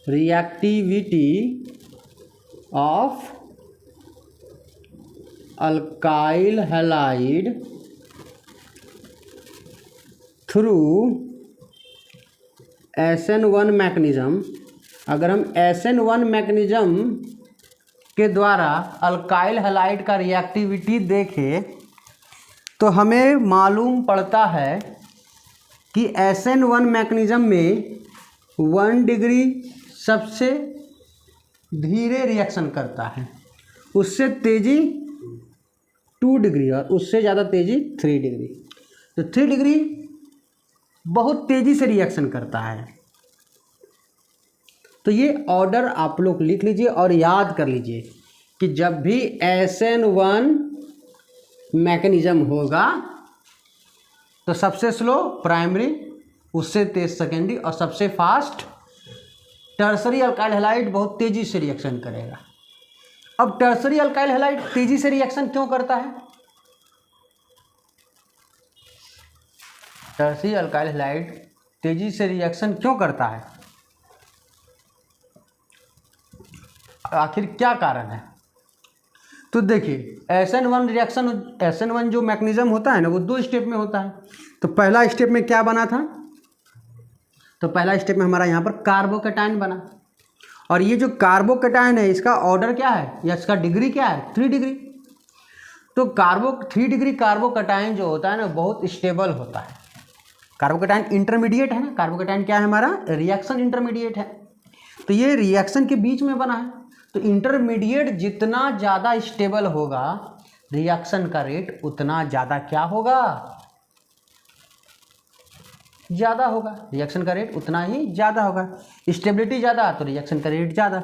reactivity of alkyl halide through SN1 mechanism. अगर हम SN1 मैकेनिज्म के द्वारा अल्काइल हैलाइड का रिएक्टिविटी देखें तो हमें मालूम पड़ता है कि SN1 मैकेनिज्म में 1 डिग्री सबसे धीरे रिएक्शन करता है, उससे तेज़ी 2 डिग्री और उससे ज़्यादा तेज़ी 3 डिग्री। तो 3 डिग्री बहुत तेज़ी से रिएक्शन करता है। तो ये ऑर्डर आप लोग लिख लीजिए और याद कर लीजिए कि जब भी SN1 मैकेनिज्म होगा तो सबसे स्लो प्राइमरी, उससे तेज सेकेंडरी और सबसे फास्ट टर्सरी अल्काइल हैलाइड बहुत तेज़ी से रिएक्शन करेगा। अब टर्सरी अल्काइल हैलाइड तेज़ी से रिएक्शन क्यों करता है, टर्सरी अल्काइल हैलाइड तेज़ी से रिएक्शन क्यों करता है, आखिर क्या कारण है। तो देखिए SN1 रिएक्शन, SN1 जो मैकेनिज्म होता है ना वो 2 स्टेप में होता है। तो पहला स्टेप में क्या बना था, तो पहला स्टेप में हमारा यहाँ पर कार्बोकैटायन बना, और ये जो कार्बोकैटायन है इसका ऑर्डर क्या है या इसका डिग्री क्या है, 3 डिग्री। तो 3 डिग्री कार्बोकैटायन जो होता है ना बहुत स्टेबल होता है। कार्बोकैटायन इंटरमीडिएट है ना, कार्बोकैटायन क्या है हमारा, रिएक्शन इंटरमीडिएट है। तो ये रिएक्शन के बीच में बना है। तो इंटरमीडिएट जितना ज़्यादा स्टेबल होगा रिएक्शन का रेट उतना ज़्यादा क्या होगा, ज़्यादा होगा, रिएक्शन का रेट उतना ही ज़्यादा होगा। स्टेबिलिटी ज़्यादा तो रिएक्शन का रेट ज़्यादा।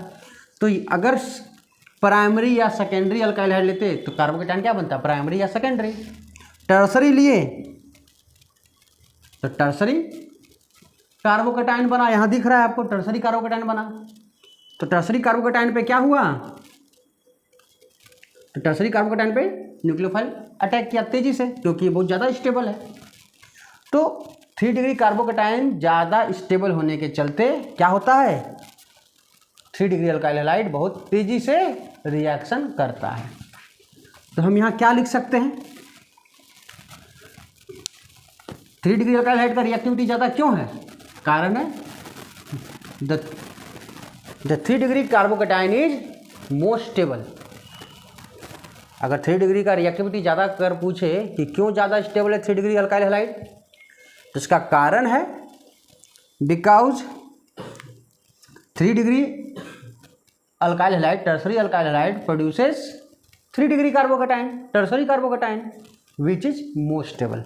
तो अगर प्राइमरी या सेकेंडरी अल्काइल हैलाइड लेते तो कार्बोकैटायन क्या बनता, प्राइमरी या सेकेंडरी। टर्सरी लिए तो टर्सरी कार्बोकैटायन बना, यहाँ दिख रहा है आपको टर्सरी कार्बोकैटायन बना। तो टर्सरी कार्बोकैटायन पे क्या हुआ, तो टर्सरी कार्बोकैटायन पे न्यूक्लियोफाइल अटैक किया तेजी से, क्योंकि ये बहुत ज़्यादा स्टेबल है। तो 3 डिग्री कार्बोकैटायन ज़्यादा स्टेबल होने के चलते क्या होता है, 3 डिग्री अल्काइल हैलाइड बहुत तेजी से रिएक्शन करता है। तो हम यहाँ क्या लिख सकते हैं, 3 डिग्री अल्काइल हैलाइड का रिएक्टिविटी ज़्यादा क्यों है, कारण है the 3 degree carbocation is most stable. अगर 3 डिग्री का रिएक्टिविटी ज़्यादा कर पूछे कि क्यों ज़्यादा स्टेबल है 3 डिग्री अल्काइल हैलाइड, तो इसका कारण है because 3 degree alkyl halide, tertiary alkyl halide produces 3 degree carbocation, tertiary carbocation which is most stable.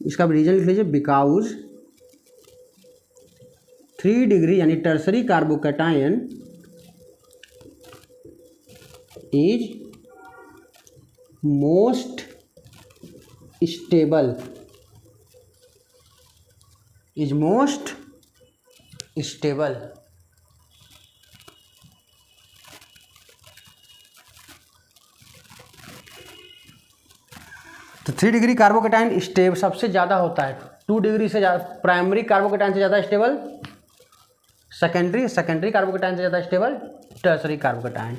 इसका रीजन लिख लीजिए, बिकॉज 3 डिग्री यानी tertiary carbocation is most stable, is most stable. तो 3 डिग्री कार्बोकैटायन स्टेबल सबसे ज़्यादा होता है, 2 डिग्री से ज़्यादा प्राइमरी कार्बोकैटायन से ज़्यादा स्टेबल सेकेंडरी कार्बोकैटायन से ज़्यादा स्टेबल टर्सरी कार्बोकैटायन।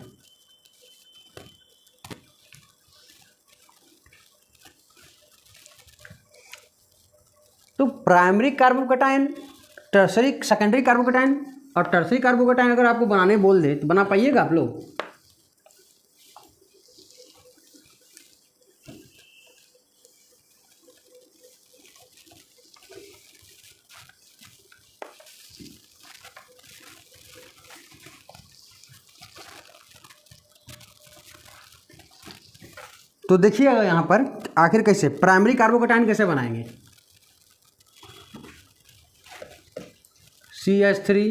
तो primary carbocation, tertiary secondary carbocation और टर्सरी कार्बोकैटायन अगर आपको बनाने बोल दे तो बना पाइएगा आप लोग? तो देखिएगा यहाँ पर आखिर कैसे प्राइमरी कार्बोकैटायन कैसे बनाएंगे, CH3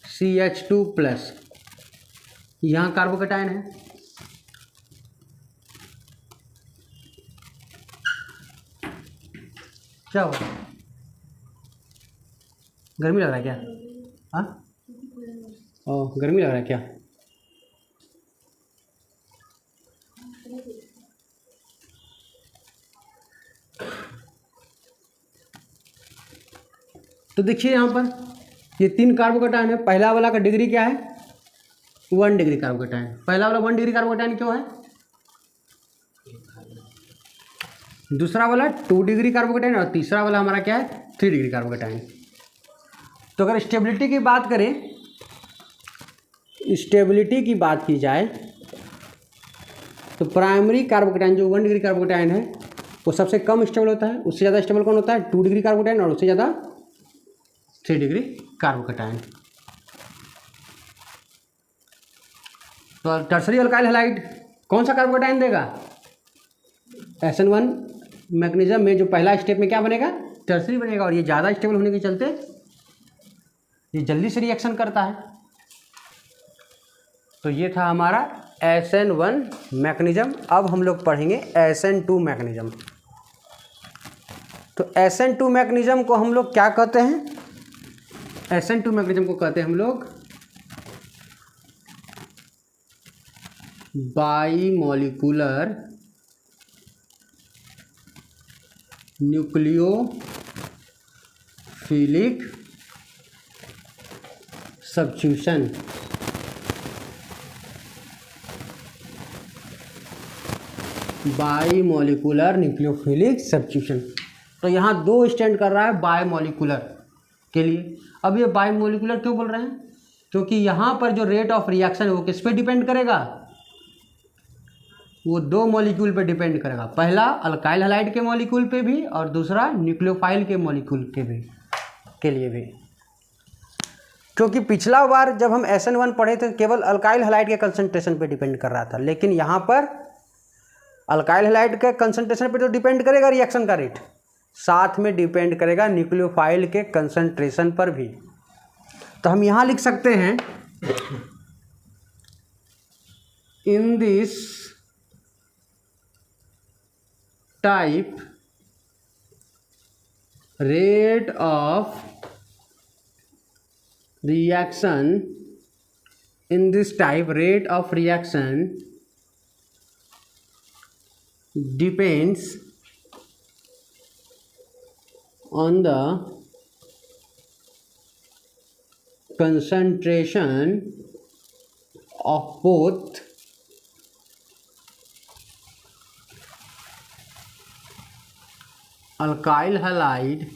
CH2 प्लस, यहाँ कार्बोकैटायन है, क्या होगा, गर्मी लग रहा है क्या? हाँ, ओह गर्मी लग रहा है क्या? तो देखिए यहाँ पर ये 3 कार्बोकैटायन है, पहला वाला का डिग्री क्या है 1 डिग्री कार्बोकैटायन, पहला वाला 1 डिग्री कार्बोकैटायन क्यों है, दूसरा वाला 2 डिग्री कार्बोकैटायन और तीसरा वाला हमारा क्या है 3 डिग्री कार्बोकैटायन। तो अगर स्टेबिलिटी की बात करें, स्टेबिलिटी की बात की जाए तो प्राइमरी कार्बोकैटायन जो 1 डिग्री कार्बोकैटायन है वो सबसे कम स्टेबल होता है, उससे ज़्यादा स्टेबल कौन होता है 2 डिग्री कार्बोकैटायन और उससे ज़्यादा 3 डिग्री कार्बोकैटायन। तो टर्सरी अल्काइल हैलाइड कौन सा कार्बोकैटायन देगा, SN1 मैग्नीशियम में जो पहला स्टेप में क्या बनेगा टर्सरी बनेगा, और ये ज़्यादा स्टेबल होने के चलते ये जल्दी से रिएक्शन करता है। तो ये था हमारा SN1 मैग्नीशियम। अब हम लोग पढ़ेंगे SN2 मैग्नीशियम। तो SN2 मैग्नीशियम को हम लोग क्या कहते हैं, SN2 मैग्नीशियम को कहते हैं हम लोग bimolecular nucleophilic substitution. Bimolecular nucleophilic substitution. तो यहाँ 2 स्टैंड कर रहा है बाईमोलिकुलर के लिए। अब ये बाईमोलिकुलर क्यों बोल रहे हैं, क्योंकि यहाँ पर जो रेट ऑफ रिएक्शन है वो किस पे डिपेंड करेगा, वो 2 मॉलिक्यूल पे डिपेंड करेगा, पहला अल्काइल हैलाइड के मॉलिक्यूल पे भी और दूसरा न्यूक्लियोफाइल के मॉलिक्यूल के लिए भी। क्योंकि पिछला बार जब हम SN1 पढ़े थे केवल अल्काइल हैलाइड के कंसंट्रेशन पे डिपेंड कर रहा था, लेकिन यहाँ पर अल्काइल हैलाइड के कंसंट्रेशन पे तो डिपेंड करेगा रिएक्शन का रेट, साथ में डिपेंड करेगा न्यूक्लियोफाइल के कंसंट्रेशन पर भी। तो हम यहाँ लिख सकते हैं in this type rate of reaction in this type rate of reaction depends on the concentration of both alkyl halide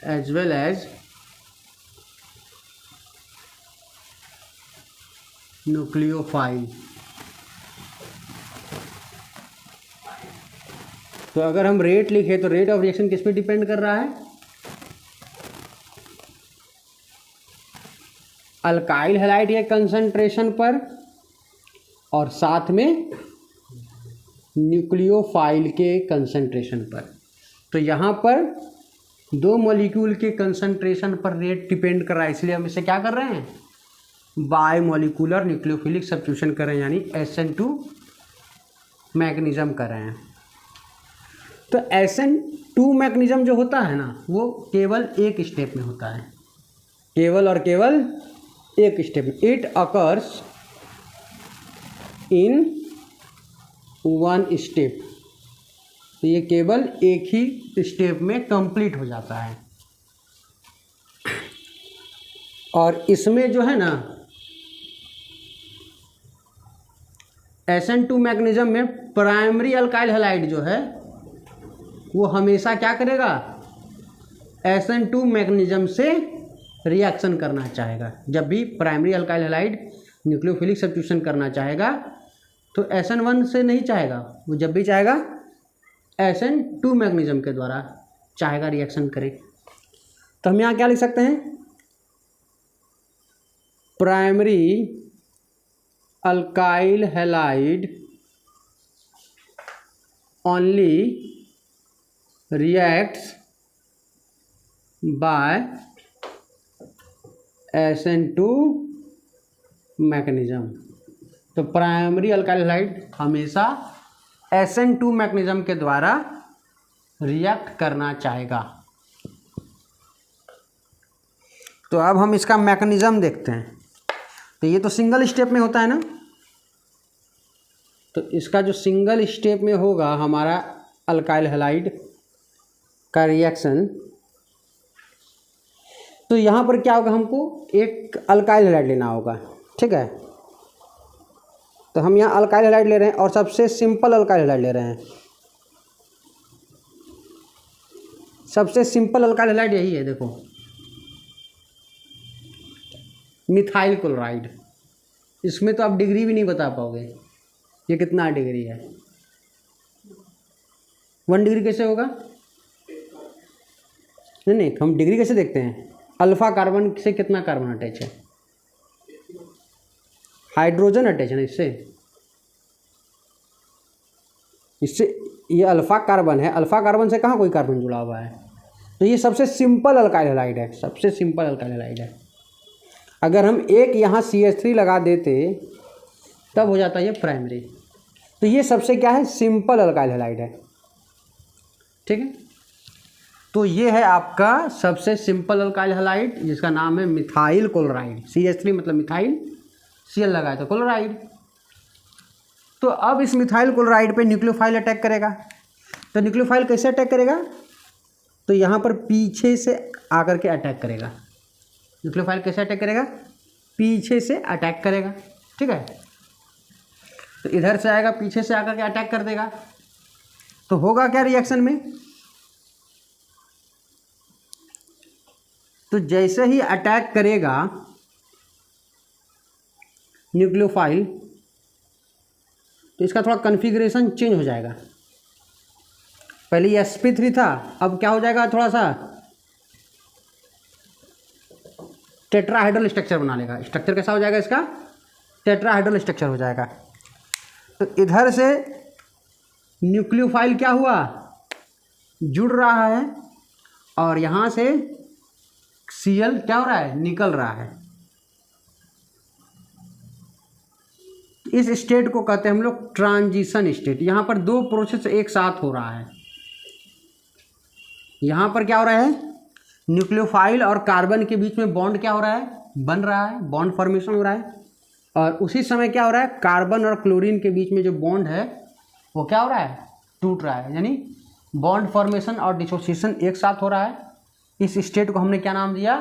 as well as nucleophile. तो अगर हम रेट लिखे तो रेट ऑफ रिएक्शन किस पे डिपेंड कर रहा है? अल्काइल हैलाइड के कंसंट्रेशन पर और साथ में न्यूक्लियोफाइल के कंसंट्रेशन पर। तो यहाँ पर दो मॉलिक्यूल के कंसंट्रेशन पर रेट डिपेंड कर रहा है, इसलिए हम इसे क्या कर रहे हैं? बाय मॉलिक्यूलर न्यूक्लियोफिलिक सब्स्टिट्यूशन कर रहे हैं, यानी SN2 मैकेनिज्म कर रहे हैं। तो SN2 मैकेनिज्म जो होता है ना, वो केवल एक स्टेप में होता है, केवल और केवल एक स्टेप में। It occurs in one step. तो ये केवल एक ही स्टेप में कंप्लीट हो जाता है। और इसमें जो है ना, SN2 मैकेनिज्म में प्राइमरी अल्काइल हैलाइड जो है वो हमेशा क्या करेगा? SN2 मैकेनिज्म से रिएक्शन करना चाहेगा। जब भी primary alkyl halide nucleophilic substitution करना चाहेगा तो SN1 से नहीं चाहेगा, वो जब भी चाहेगा SN2 मैकेनिज्म के द्वारा चाहेगा रिएक्शन करे। तो हम यहाँ क्या लिख सकते हैं? Primary alkyl halide only reacts by SN2 mechanism. तो प्राइमरी अल्काइल हैलाइड हमेशा SN2 मैकेनिज्म के द्वारा रिएक्ट करना चाहेगा। तो अब हम इसका मैकेनिज्म देखते हैं। तो ये तो सिंगल स्टेप में होता है ना, तो इसका जो सिंगल स्टेप में होगा हमारा अल्काइल हैलाइड का रिएक्शन, तो यहाँ पर क्या होगा? हमको एक अल्काइल हैलाइड लेना होगा, ठीक है। तो हम यहाँ अल्काइल हैलाइड ले रहे हैं और सबसे सिंपल अल्काइल हैलाइड ले रहे हैं। सबसे सिंपल अल्काइल हैलाइड यही है, देखो, मिथाइल क्लोराइड। इसमें तो आप डिग्री भी नहीं बता पाओगे ये कितना डिग्री है। 1 डिग्री कैसे होगा? नहीं, हम डिग्री कैसे देखते हैं? अल्फा कार्बन से कितना कार्बन अटैच है? हाइड्रोजन अटैच है ना इससे ये अल्फा कार्बन है, अल्फा कार्बन से कहाँ कोई कार्बन जुड़ा हुआ है? तो ये सबसे सिंपल अल्काइल हैलाइड है, सबसे सिंपल अल्काइल हैलाइड है। अगर हम एक यहाँ CH3 लगा देते तब हो जाता है ये प्राइमरी। तो ये सबसे क्या है? सिंपल अल्काइल हैलाइड है, ठीक है। तो ये है आपका सबसे सिंपल अल्काइल हैलाइड, जिसका नाम है मिथाइल क्लोराइड। CH3 मतलब मिथाइल, Cl लगाए तो क्लोराइड। तो अब इस मिथाइल क्लोराइड पे न्यूक्लियोफाइल अटैक करेगा। तो न्यूक्लियोफाइल कैसे अटैक करेगा? तो यहाँ पर पीछे से आकर के अटैक करेगा। न्यूक्लियोफाइल कैसे अटैक करेगा? पीछे से अटैक करेगा, ठीक है। तो इधर से आएगा, पीछे से आकर के अटैक कर देगा। तो होगा क्या रिएक्शन में? तो जैसे ही अटैक करेगा न्यूक्लियोफाइल, तो इसका थोड़ा कन्फिग्रेशन चेंज हो जाएगा। पहले ये sp3 था, अब क्या हो जाएगा? थोड़ा सा टेट्राहाइड्रल स्ट्रक्चर बना लेगा। स्ट्रक्चर कैसा हो जाएगा इसका? टेट्राहाइड्रल स्ट्रक्चर हो जाएगा। तो इधर से न्यूक्लियोफाइल क्या हुआ? जुड़ रहा है और यहाँ से Cl क्या हो रहा है? निकल रहा है। इस स्टेट को कहते हैं हम लोग ट्रांजिशन स्टेट। यहाँ पर दो प्रोसेस एक साथ हो रहा है। यहाँ पर क्या हो रहा है? न्यूक्लियोफाइल और कार्बन के बीच में बॉन्ड क्या हो रहा है? बन रहा है, बॉन्ड फॉर्मेशन हो रहा है। और उसी समय क्या हो रहा है, कार्बन और क्लोरीन के बीच में जो बॉन्ड है वो क्या हो रहा है, टूट रहा है, यानी बॉन्ड फॉर्मेशन और डिसोसिएशन एक साथ हो रहा है। इस स्टेट को हमने क्या नाम दिया,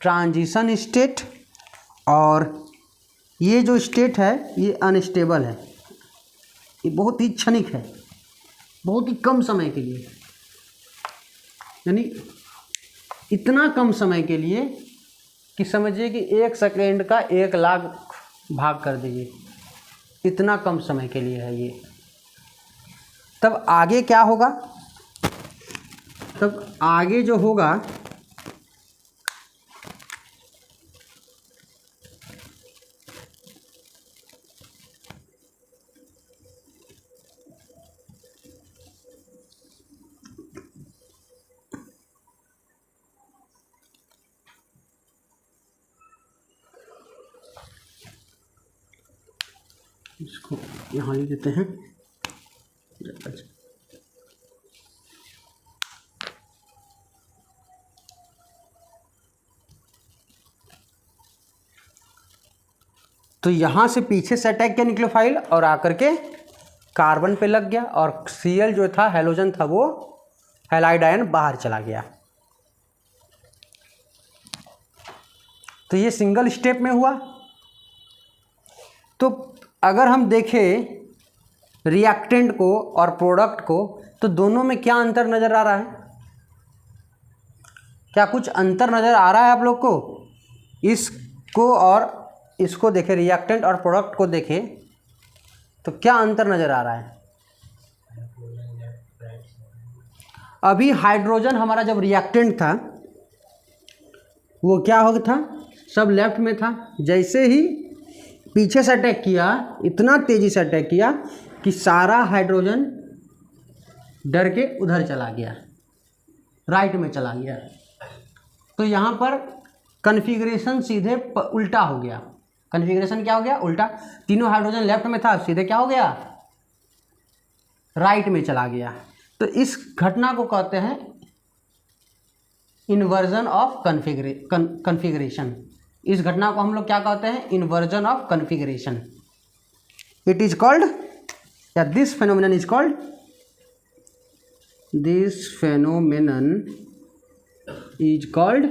ट्रांजिशन स्टेट। और ये जो स्टेट है ये अनस्टेबल है, ये बहुत ही क्षणिक है, बहुत ही कम समय के लिए, यानी इतना कम समय के लिए कि समझिए कि 1 सेकेंड का 1 लाख भाग कर दीजिए, इतना कम समय के लिए है ये। तब आगे क्या होगा, तब आगे जो होगा इसको यहाँ लिख देते हैं। तो यहाँ से पीछे से अटैक किया न्यूक्लियोफाइल और आकर के कार्बन पे लग गया, और Cl जो था हैलोजन था वो हैलाइड आयन बाहर चला गया। तो ये सिंगल स्टेप में हुआ। तो अगर हम देखें रिएक्टेंट को और प्रोडक्ट को, तो दोनों में क्या अंतर नज़र आ रहा है, क्या कुछ अंतर नज़र आ रहा है आप लोग को? इसको और इसको देखें, रिएक्टेंट और प्रोडक्ट को देखें तो क्या अंतर नज़र आ रहा है? अभी हाइड्रोजन हमारा जब रिएक्टेंट था वो क्या हो था, सब लेफ्ट में था। जैसे ही पीछे से अटैक किया, इतना तेज़ी से अटैक किया कि सारा हाइड्रोजन डर के उधर चला गया, राइट में चला गया। तो यहाँ पर कन्फिग्रेशन सीधे उल्टा हो गया। कन्फिग्रेशन क्या हो गया, उल्टा। तीनों हाइड्रोजन लेफ्ट में था, सीधे क्या हो गया, राइट में चला गया। तो इस घटना को कहते हैं इन्वर्जन ऑफ कन्फिग्रेशन। इस घटना को हम लोग क्या कहते हैं, inversion of configuration. It is called, या this phenomenon is called, this phenomenon is called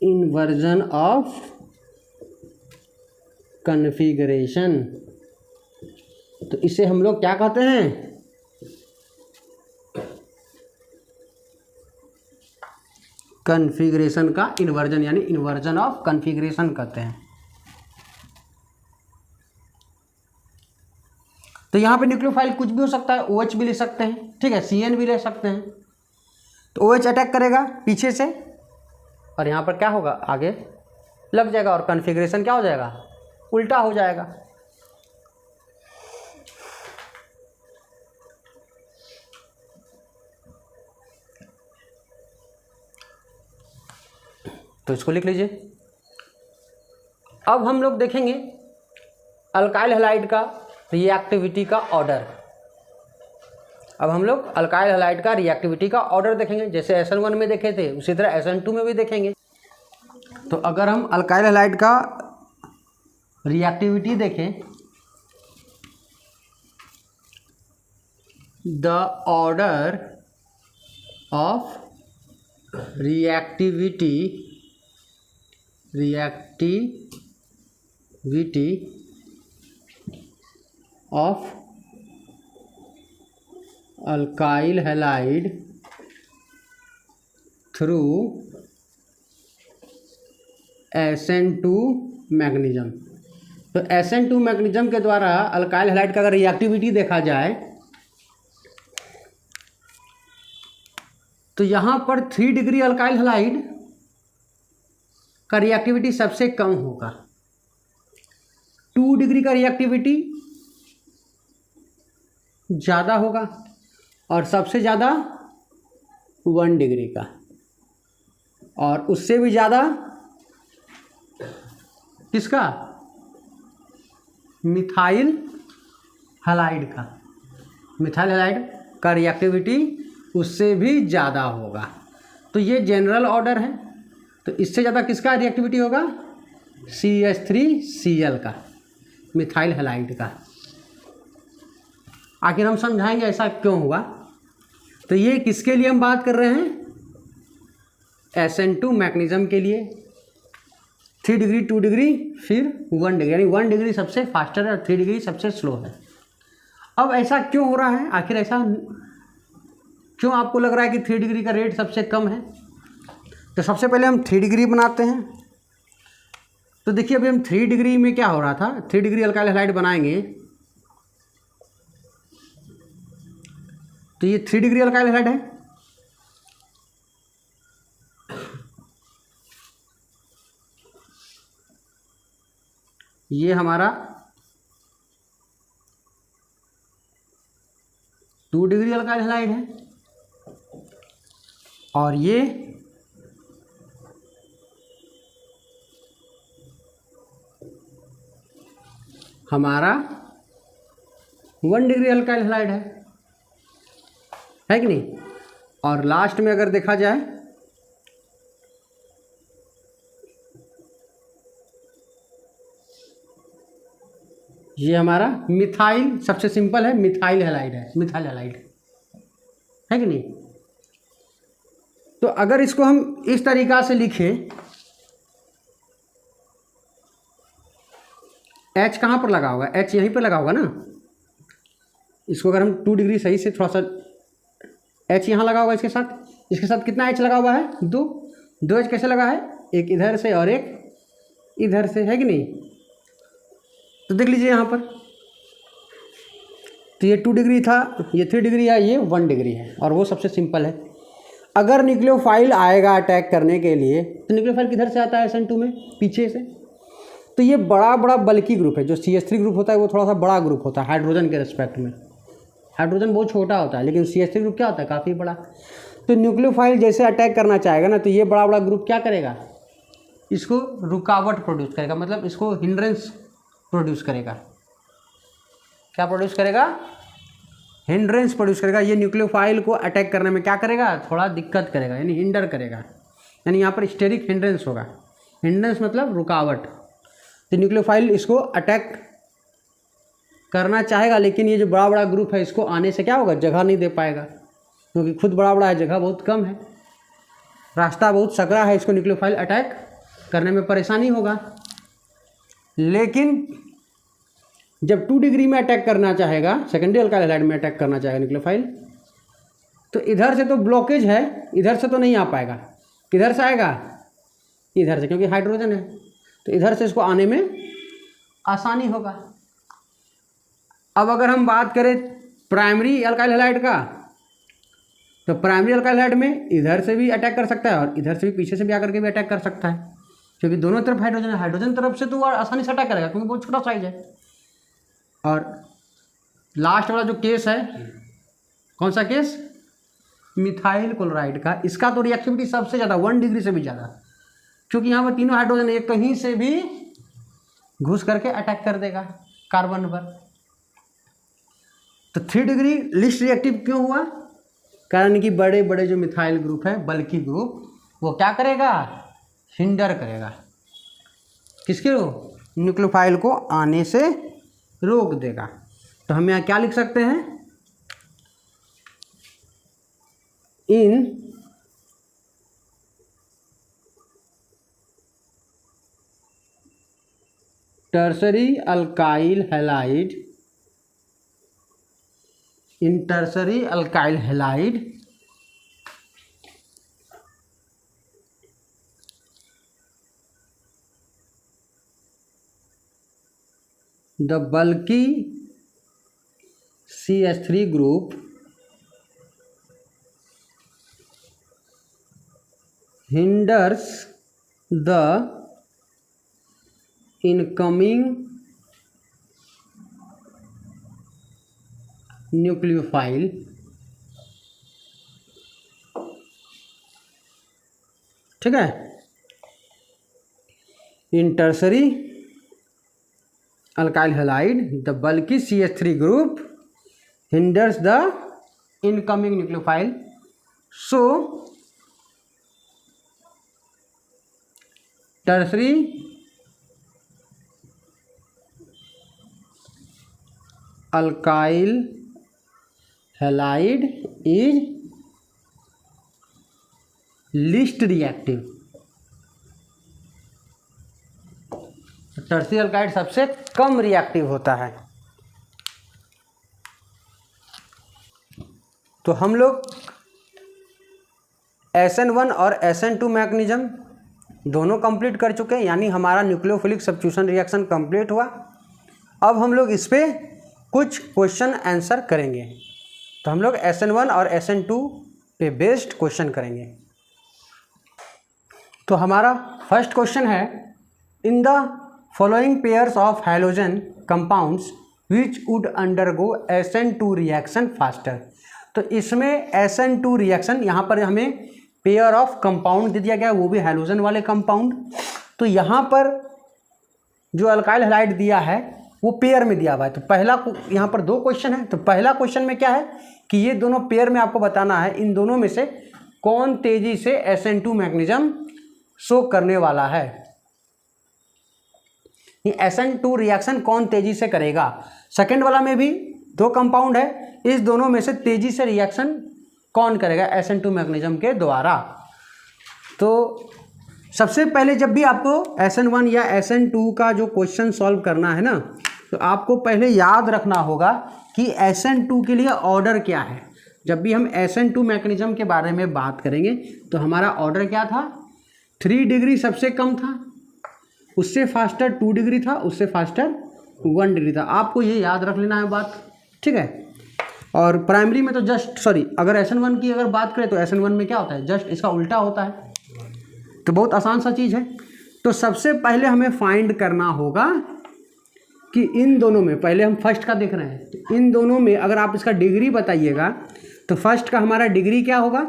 inversion of configuration. तो इसे हम लोग क्या कहते हैं, कन्फिगरेशन का इन्वर्जन, यानी इन्वर्जन ऑफ कन्फिगरेशन कहते हैं। तो यहाँ पे न्यूक्लियोफाइल कुछ भी हो सकता है, OH भी ले सकते हैं, ठीक है, CN भी ले सकते हैं। तो OH अटैक करेगा पीछे से और यहाँ पर क्या होगा, आगे लग जाएगा और कन्फिगरेशन क्या हो जाएगा, उल्टा हो जाएगा। तो इसको लिख लीजिए। अब हम लोग देखेंगे अल्काइल हैलाइड का रिएक्टिविटी का ऑर्डर। अब हम लोग अल्काइल हैलाइड का रिएक्टिविटी का ऑर्डर देखेंगे, जैसे SN1 में देखे थे उसी तरह SN2 में भी देखेंगे। तो अगर हम अल्काइल हैलाइड का रिएक्टिविटी देखें, the order of reactivity of alkyl halide through SN2 मैग्नीज्म। तो SN2 मैग्नीज्म के द्वारा अल्काइल हैलाइड का अगर रिएक्टिविटी देखा जाए तो यहाँ पर 3 डिग्री अल्काइल हैलाइड का रिएक्टिविटी सबसे कम होगा, 2 डिग्री का रिएक्टिविटी ज़्यादा होगा और सबसे ज़्यादा 1 डिग्री का, और उससे भी ज़्यादा किसका, मिथाइल हैलाइड का। मिथाइल हैलाइड का रिएक्टिविटी उससे भी ज़्यादा होगा। तो ये जनरल ऑर्डर है, तो इससे ज़्यादा किसका रिएक्टिविटी होगा? CH3Cl का, मिथाइल हैलाइड का। आखिर हम समझाएंगे ऐसा क्यों हुआ। तो ये किसके लिए हम बात कर रहे हैं? SN2 मैग्नीशियम के लिए। 3 डिग्री, 2 डिग्री, फिर 1 डिग्री, यानी 1 डिग्री सबसे फास्टर है और 3 डिग्री सबसे स्लो है। अब ऐसा क्यों हो रहा है? आखिर ऐसा क्यों आपको लग रहा है कि 3 डिग्री का रेट सबसे कम है? तो सबसे पहले हम 3 डिग्री बनाते हैं। तो देखिए अभी हम 3 डिग्री में क्या हो रहा था, 3 डिग्री अल्काइल हैलाइड बनाएंगे तो ये 3 डिग्री अल्काइल हैलाइड है। ये हमारा 2 डिग्री अल्काइल हैलाइड है और ये हमारा 1 डिग्री अल्काइल हैलाइड है कि नहीं। और लास्ट में अगर देखा जाए ये हमारा मिथाइल, सबसे सिंपल है, मिथाइल हैलाइड है, मिथाइल हैलाइड है कि नहीं। तो अगर इसको हम इस तरीक़ा से लिखें, H कहाँ पर लगा होगा? H यहीं पर लगा होगा ना। इसको अगर हम 2 डिग्री सही से थोड़ा सा, H यहाँ लगा होगा, इसके साथ कितना H लगा हुआ है? 2 H कैसे लगा है? एक इधर से और एक इधर से, है कि नहीं। तो देख लीजिए यहाँ पर, तो ये 2 डिग्री था, ये 3 डिग्री है, ये 1 डिग्री है और वो सबसे सिंपल है। अगर न्यूक्लियोफाइल आएगा अटैक करने के लिए तो न्यूक्लियोफाइल किधर से आता है? SN2 में, पीछे से। तो ये बड़ा बड़ा बल्कि ग्रुप है। जो CH3 ग्रुप होता है वो थोड़ा सा बड़ा ग्रुप होता है हाइड्रोजन के रिस्पेक्ट में। हाइड्रोजन बहुत छोटा होता है लेकिन CH3 ग्रुप क्या होता है? काफ़ी बड़ा। तो न्यूक्लियोफाइल जैसे अटैक करना चाहेगा ना, तो ये बड़ा बड़ा ग्रुप क्या करेगा? इसको रुकावट प्रोड्यूस करेगा, मतलब इसको हिंड्रेंस प्रोड्यूस करेगा। क्या प्रोड्यूस करेगा? हिंड्रेंस प्रोड्यूस करेगा। ये न्यूक्लियोफाइल को अटैक करने में क्या करेगा? थोड़ा दिक्कत करेगा, यानी हिंडर करेगा, यानी यहाँ पर स्टेरिक हिंड्रेंस होगा। हिंड्रेंस मतलब रुकावट। तो न्यूक्लियोफाइल इसको अटैक करना चाहेगा लेकिन ये जो बड़ा बड़ा ग्रुप है इसको आने से क्या होगा? जगह नहीं दे पाएगा, क्योंकि खुद बड़ा बड़ा है, जगह बहुत कम है, रास्ता बहुत सकरा है, इसको न्यूक्लियोफाइल अटैक करने में परेशानी होगा। लेकिन जब 2 डिग्री में अटैक करना चाहेगा, सेकेंडरी अल्काइल हैलाइड में अटैक करना चाहेगा न्यूक्लियोफाइल, तो इधर से तो ब्लॉकेज है, इधर से तो नहीं आ पाएगा। किधर से आएगा? इधर से, क्योंकि हाइड्रोजन है, तो इधर से इसको आने में आसानी होगा। अब अगर हम बात करें प्राइमरी अल्काइल हैलाइड का, तो प्राइमरी अल्काइल हैलाइड में इधर से भी अटैक कर सकता है और इधर से भी, पीछे से भी आकर के भी अटैक कर सकता है, क्योंकि दोनों तरफ हाइड्रोजन है। हाइड्रोजन तरफ से तो वो आसानी से अटैक करेगा क्योंकि बहुत छोटा साइज है। और लास्ट वाला जो केस है, कौन सा केस? मिथाइल क्लोराइड का। इसका तो रिएक्टिविटी सबसे ज़्यादा, 1 डिग्री से भी ज़्यादा, क्योंकि यहाँ पर तीनों हाइड्रोजन एक कहीं से भी घुस करके अटैक कर देगा कार्बन पर। तो 3 डिग्री लिस्ट रिएक्टिव क्यों हुआ? कारण कि बड़े बड़े जो मिथाइल ग्रुप है, बल्कि ग्रुप, वो क्या करेगा? हिंडर करेगा। किसके? न्यूक्लियोफाइल को आने से रोक देगा। तो हम यहाँ क्या लिख सकते हैं? In tertiary alkyl halide, in tertiary alkyl halide the bulky CH3 group hinders the incoming nucleophile ठीक है। In tertiary alkyl halide the bulky CH3 group hinders the incoming nucleophile, so tertiary alkyl halide is least reactive. Tertiary अल्काइड सबसे कम reactive होता है। तो हम लोग SN1 और SN2 मैकेनिज्म दोनों कंप्लीट कर चुके हैं, यानी हमारा न्यूक्लियोफिलिक सब्स्टिट्यूशन रिएक्शन कंप्लीट हुआ। अब हम लोग इस पे कुछ क्वेश्चन आंसर करेंगे। तो हम लोग SN1 और SN2 पे बेस्ड क्वेश्चन करेंगे। तो हमारा फर्स्ट क्वेश्चन है, in the following pairs of halogen compounds which would undergo SN2 reaction faster. तो इसमें SN2 रिएक्शन, यहाँ पर हमें पेयर ऑफ कंपाउंड दे दिया गया, वो भी हैलोजन वाले कंपाउंड। तो यहाँ पर जो अल्काइल हैलाइड दिया है वो पेयर में दिया हुआ है। तो पहला, यहाँ पर दो क्वेश्चन है। तो पहला क्वेश्चन में क्या है कि ये दोनों पेयर में आपको बताना है इन दोनों में से कौन तेजी से SN2 मैकेनिज्म शो करने वाला है। ये SN2 रिएक्शन कौन तेजी से करेगा। सेकेंड वाला में भी दो कंपाउंड है, इस दोनों में से तेजी से रिएक्शन कौन करेगा SN2 मैकेनिज्म के द्वारा। तो सबसे पहले जब भी आपको SN1 या SN2 का जो क्वेश्चन सॉल्व करना है ना, तो आपको पहले याद रखना होगा कि SN2 के लिए ऑर्डर क्या है। जब भी हम SN2 मैकेनिज्म के बारे में बात करेंगे तो हमारा ऑर्डर क्या था, 3 डिग्री सबसे कम था, उससे फास्टर 2 डिग्री था, उससे फास्टर 1 डिग्री था। आपको ये याद रख लेना है बात, ठीक है। और प्राइमरी में तो अगर SN1 की अगर बात करें तो SN1 में क्या होता है, जस्ट इसका उल्टा होता है। तो बहुत आसान सा चीज़ है। तो सबसे पहले हमें फाइंड करना होगा कि इन दोनों में, पहले हम फर्स्ट का देख रहे हैं, तो इन दोनों में अगर आप इसका डिग्री बताइएगा तो फर्स्ट का हमारा डिग्री क्या होगा,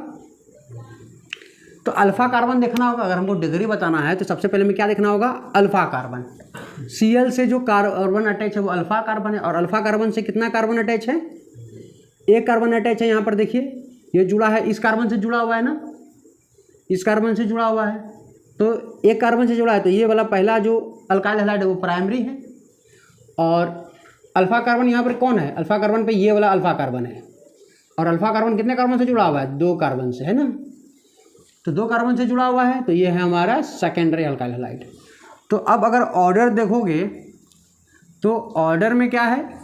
तो अल्फ़ा कार्बन देखना होगा। अगर हमको डिग्री बताना है तो सबसे पहले में क्या देखना होगा, अल्फ़ा कार्बन। Cl से जो कार्बन अटैच है वो अल्फ़ा कार्बन है, और अल्फ़ा कार्बन से कितना कार्बन अटैच है, एक कार्बन अटैच है। यहाँ पर देखिए ये जुड़ा है, इस कार्बन से जुड़ा हुआ है ना, इस कार्बन से जुड़ा हुआ है, तो एक कार्बन से जुड़ा है। तो ये वाला पहला जो अल्काइल हैलाइड है वो प्राइमरी है, और अल्फ़ा कार्बन यहाँ पर कौन है, अल्फ़ा कार्बन पे ये वाला अल्फ़ा कार्बन है। और अल्फ़ा कार्बन कितने कार्बन से जुड़ा हुआ है, 2 कार्बन से, है ना। तो 2 कार्बन से जुड़ा हुआ है, तो ये है हमारा सेकेंडरी अल्काइल हैलाइड। तो अब अगर ऑर्डर देखोगे तो ऑर्डर में क्या है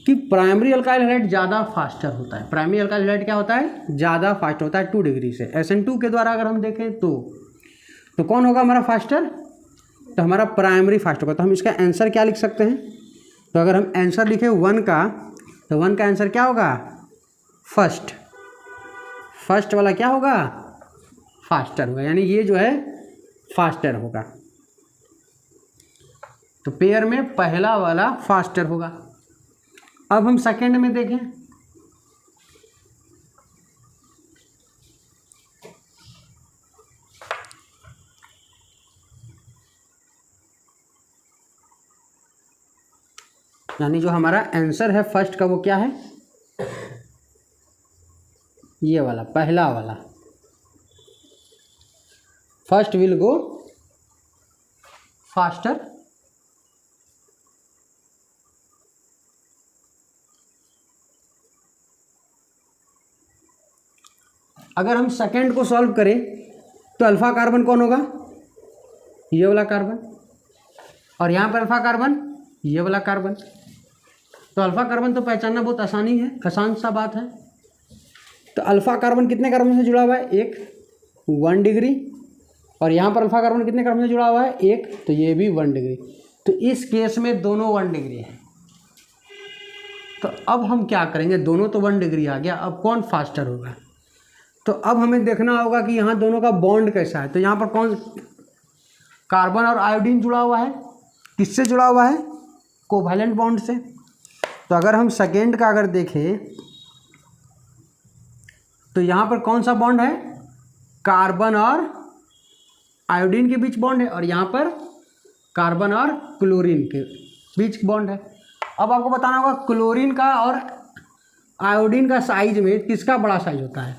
कि प्राइमरी अल्काइल हैलाइड ज़्यादा फास्टर होता है। प्राइमरी अल्काइल हैलाइड क्या होता है, ज़्यादा फास्ट होता है 2 डिग्री से। SN2 के द्वारा अगर हम देखें तो कौन होगा हमारा फास्टर, तो हमारा प्राइमरी फास्ट होगा। तो हम इसका आंसर क्या लिख सकते हैं, तो अगर हम आंसर लिखें 1 का, तो 1 का आंसर क्या होगा, फर्स्ट वाला क्या होगा, फास्टर होगा, यानी ये जो है फास्टर होगा। तो पेयर में पहला वाला फास्टर होगा। अब हम सेकेंड में देखें, यानी जो हमारा आंसर है फर्स्ट का वो क्या है, ये वाला पहला वाला, फर्स्ट विल गो फास्टर। अगर हम सेकेंड को सॉल्व करें तो अल्फ़ा कार्बन कौन होगा, ये वाला कार्बन, और यहाँ पर अल्फ़ा कार्बन ये वाला कार्बन। तो अल्फ़ा कार्बन तो पहचानना बहुत आसान सा बात है। तो अल्फ़ा कार्बन कितने कार्बन से जुड़ा हुआ है, एक, 1 डिग्री, और यहाँ पर अल्फ़ा कार्बन कितने कार्बन से जुड़ा हुआ है, एक, तो ये भी 1 डिग्री। तो इस केस में दोनों 1 डिग्री है। तो अब हम क्या करेंगे, दोनों तो 1 डिग्री आ गया, अब कौन फास्टर होगा। तो अब हमें देखना होगा कि यहाँ दोनों का बॉन्ड कैसा है। तो यहाँ पर कौन, कार्बन और आयोडीन जुड़ा हुआ है, किससे जुड़ा हुआ है, कोवैलेंट बॉन्ड से। तो अगर हम सेकेंड का अगर देखें तो यहाँ पर कौन सा बॉन्ड है, कार्बन और आयोडीन के बीच बॉन्ड है, और यहाँ पर कार्बन और क्लोरीन के बीच बॉन्ड है। अब आपको बताना होगा क्लोरीन का और आयोडीन का साइज में किसका बड़ा साइज होता है।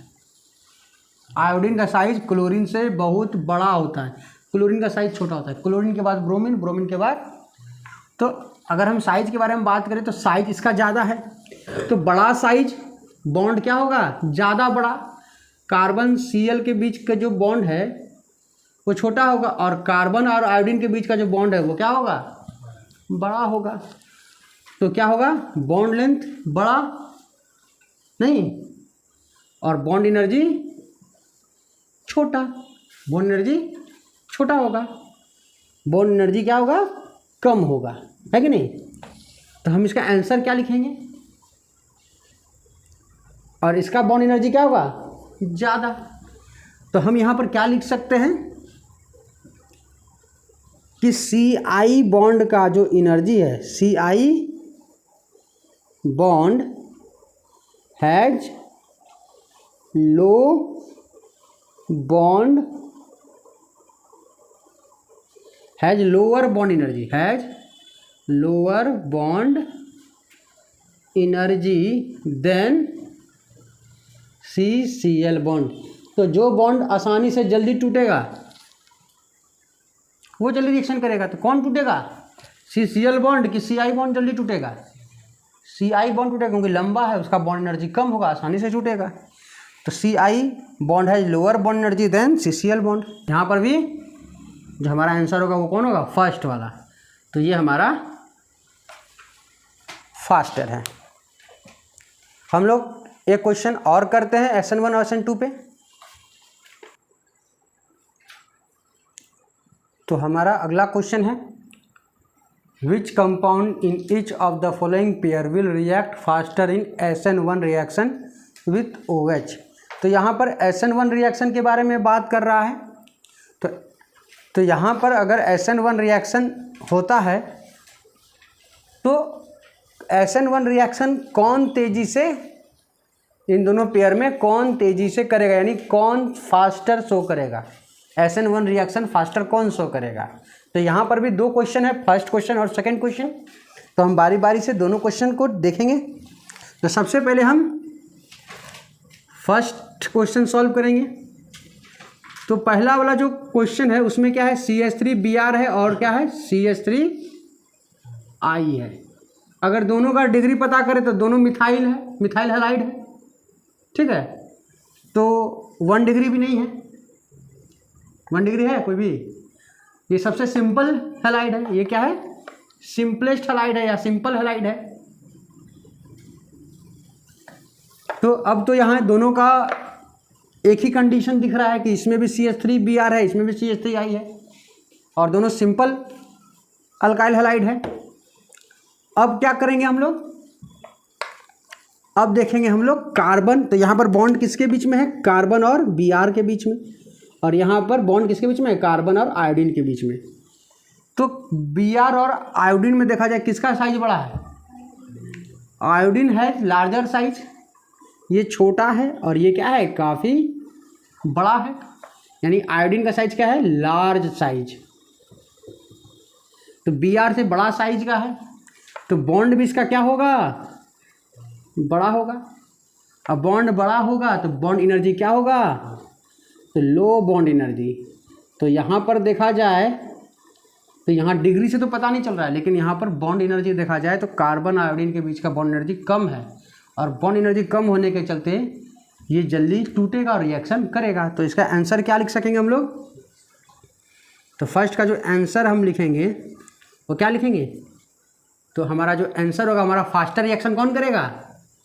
आयोडीन का साइज क्लोरीन से बहुत बड़ा होता है, क्लोरीन का साइज छोटा होता है। क्लोरीन के बाद ब्रोमीन, ब्रोमीन के बाद, तो अगर हम साइज के बारे में बात करें तो साइज इसका ज़्यादा है, तो बड़ा साइज बॉन्ड क्या होगा, ज़्यादा बड़ा। कार्बन Cl के बीच का जो बॉन्ड है वो छोटा होगा, और कार्बन और आयोडीन के बीच का जो बॉन्ड है वो क्या होगा, बड़ा होगा। तो क्या होगा, बॉन्ड लेंथ बड़ा नहीं, और बॉन्ड एनर्जी छोटा, बॉन्ड एनर्जी छोटा होगा, बॉन्ड एनर्जी क्या होगा, कम होगा, है कि नहीं। तो हम इसका आंसर क्या लिखेंगे, और इसका बॉन्ड एनर्जी क्या होगा, ज़्यादा। तो हम यहाँ पर क्या लिख सकते हैं कि Ci बॉन्ड का जो एनर्जी है, Ci bond has low bond, has lower bond energy, has lower bond energy than CCl bond. तो जो बॉन्ड आसानी से जल्दी टूटेगा वो जल्दी रिएक्शन करेगा, तो कौन टूटेगा, CCl बॉन्ड कि Ci बॉन्ड जल्दी टूटेगा, Ci बॉन्ड टूटेगा, क्योंकि लंबा है, उसका बॉन्ड एनर्जी कम होगा, आसानी से टूटेगा। तो Ci बॉन्ड है lower bond energy than CCl bond. यहाँ पर भी जो हमारा आंसर होगा वो कौन होगा, फर्स्ट वाला। तो ये हमारा फास्टर है। हम लोग एक क्वेश्चन और करते हैं SN1 और SN2 पे। तो हमारा अगला क्वेश्चन है, which compound in each of the following pair will react faster in SN1 reaction with OH। तो यहाँ पर SN1 रिएक्शन के बारे में बात कर रहा है। तो यहाँ पर अगर SN1 रिएक्शन होता है तो SN1 रिएक्शन कौन तेज़ी से, इन दोनों पेयर में कौन तेज़ी से करेगा, यानी कौन फास्टर शो करेगा, SN1 रिएक्शन फास्टर कौन शो करेगा। तो यहाँ पर भी दो क्वेश्चन है, फर्स्ट क्वेश्चन और सेकंड क्वेश्चन। तो हम बारी बारी से दोनों क्वेश्चन को देखेंगे। तो सबसे पहले हम फर्स्ट क्वेश्चन सॉल्व करेंगे। तो पहला वाला जो क्वेश्चन है उसमें क्या है, CH3Br है और क्या है, CH3I है। अगर दोनों का डिग्री पता करें तो दोनों मिथाइल है, मिथाइल हैलाइड है, ठीक है। तो 1 डिग्री भी नहीं है, 1 डिग्री है कोई भी, ये सबसे सिंपल हैलाइड है। ये क्या है, सिंपलेस्ट हैलाइड है या सिंपल हैलाइड है। तो अब तो यहाँ दोनों का एक ही कंडीशन दिख रहा है कि इसमें भी CH3Br है, इसमें भी CH3I है, और दोनों सिंपल अल्काइल हैलाइड है। अब क्या करेंगे हम लोग, अब देखेंगे हम लोग कार्बन। तो यहाँ पर बॉन्ड किसके बीच में है, कार्बन और Br के बीच में, और यहाँ पर बॉन्ड किसके बीच में है, कार्बन और आयोडीन के बीच में। तो Br और आयोडीन में देखा जाए किसका साइज बड़ा है, आयोडीन है लार्जर साइज, ये छोटा है, और ये क्या है, काफ़ी बड़ा है, यानी आयोडीन का साइज क्या है, लार्ज साइज। तो Br से बड़ा साइज का है, तो बॉन्ड भी इसका क्या होगा, बड़ा होगा। अब बॉन्ड बड़ा होगा तो बॉन्ड एनर्जी क्या होगा, तो लो बॉन्ड एनर्जी। तो यहाँ पर देखा जाए तो यहाँ डिग्री से तो पता नहीं चल रहा है, लेकिन यहाँ पर बॉन्ड एनर्जी देखा जाए तो कार्बन आयोडीन के बीच का बॉन्ड एनर्जी कम है, और बॉन्ड एनर्जी कम होने के चलते ये जल्दी टूटेगा और रिएक्शन करेगा। तो इसका आंसर क्या लिख सकेंगे हम लोग, तो फर्स्ट का जो आंसर हम लिखेंगे वो क्या लिखेंगे, तो हमारा जो आंसर होगा, हमारा फास्टर रिएक्शन कौन करेगा,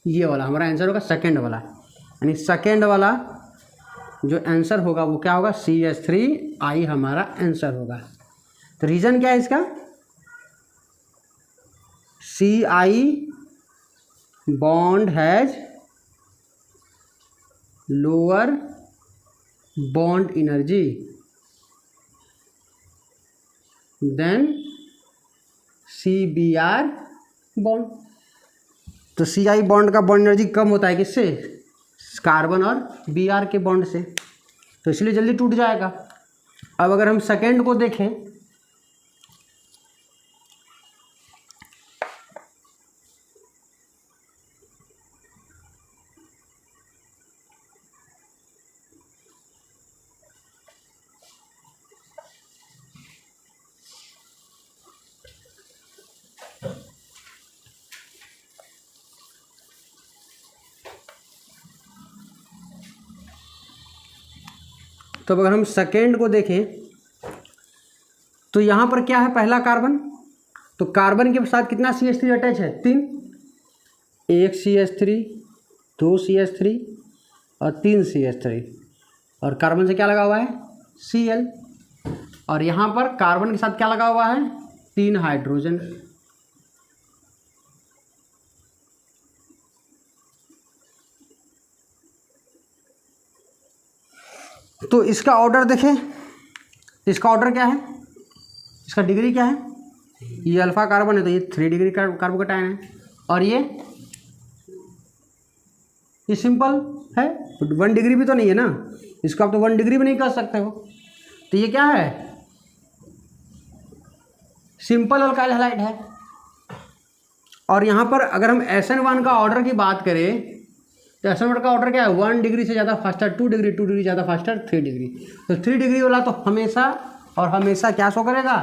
ये वाला हमारा आंसर होगा, सेकेंड वाला, यानी सेकेंड वाला जो आंसर होगा वो क्या होगा, CH3I हमारा आंसर होगा। तो रीज़न क्या है इसका, Ci bond has lower bond energy than CBr bond. तो Ci बॉन्ड का बॉन्ड एनर्जी कम होता है किससे, कार्बन और Br के बॉन्ड से, तो इसलिए जल्दी टूट जाएगा। अब अगर हम सेकेंड को देखें, तो अगर हम सेकेंड को देखें तो यहाँ पर क्या है, पहला कार्बन, तो कार्बन के साथ कितना CH3 अटैच है, 3, एक CH3, 2 CH3 और 3 CH3, और कार्बन से क्या लगा हुआ है, Cl, और यहाँ पर कार्बन के साथ क्या लगा हुआ है, 3 हाइड्रोजन। तो इसका ऑर्डर देखें, इसका ऑर्डर क्या है, इसका डिग्री क्या है, ये अल्फा कार्बन है तो ये 3 डिग्री कार्बोकेटायन है, और ये सिंपल है, 1 डिग्री भी तो नहीं है ना, इसको आप तो 1 डिग्री भी नहीं कर सकते हो। तो ये क्या है, सिंपल अल्काइल हैलाइड है। और यहाँ पर अगर हम SN1 का ऑर्डर की बात करें तो SN1 का ऑर्डर क्या है, 1 डिग्री से ज़्यादा फास्टर, 2 डिग्री, 2 डिग्री ज़्यादा फास्टर, 3 डिग्री। तो 3 डिग्री वाला तो हमेशा और हमेशा क्या शो करेगा,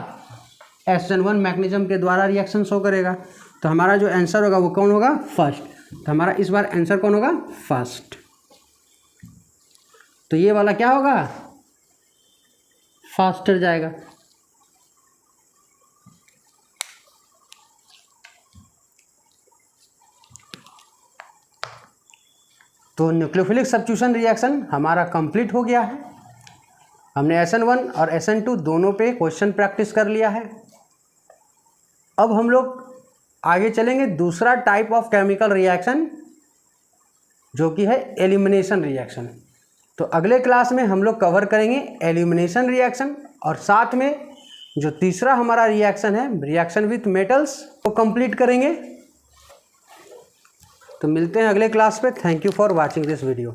SN1 मैकेनिज्म के द्वारा रिएक्शन शो करेगा। तो हमारा जो आंसर होगा वो कौन होगा, फर्स्ट। तो हमारा इस बार आंसर कौन होगा, फर्स्ट। तो ये वाला क्या होगा, फास्टर जाएगा। तो न्यूक्लियोफिलिक सब्स्टिट्यूशन रिएक्शन हमारा कंप्लीट हो गया है। हमने SN1 और SN2 दोनों पे क्वेश्चन प्रैक्टिस कर लिया है। अब हम लोग आगे चलेंगे दूसरा टाइप ऑफ केमिकल रिएक्शन जो कि है एलिमिनेशन रिएक्शन। तो अगले क्लास में हम लोग कवर करेंगे एलिमिनेशन रिएक्शन, और साथ में जो तीसरा हमारा रिएक्शन है रिएक्शन विथ मेटल्स वो कंप्लीट करेंगे। तो मिलते हैं अगले क्लास पे। Thank you for watching this video.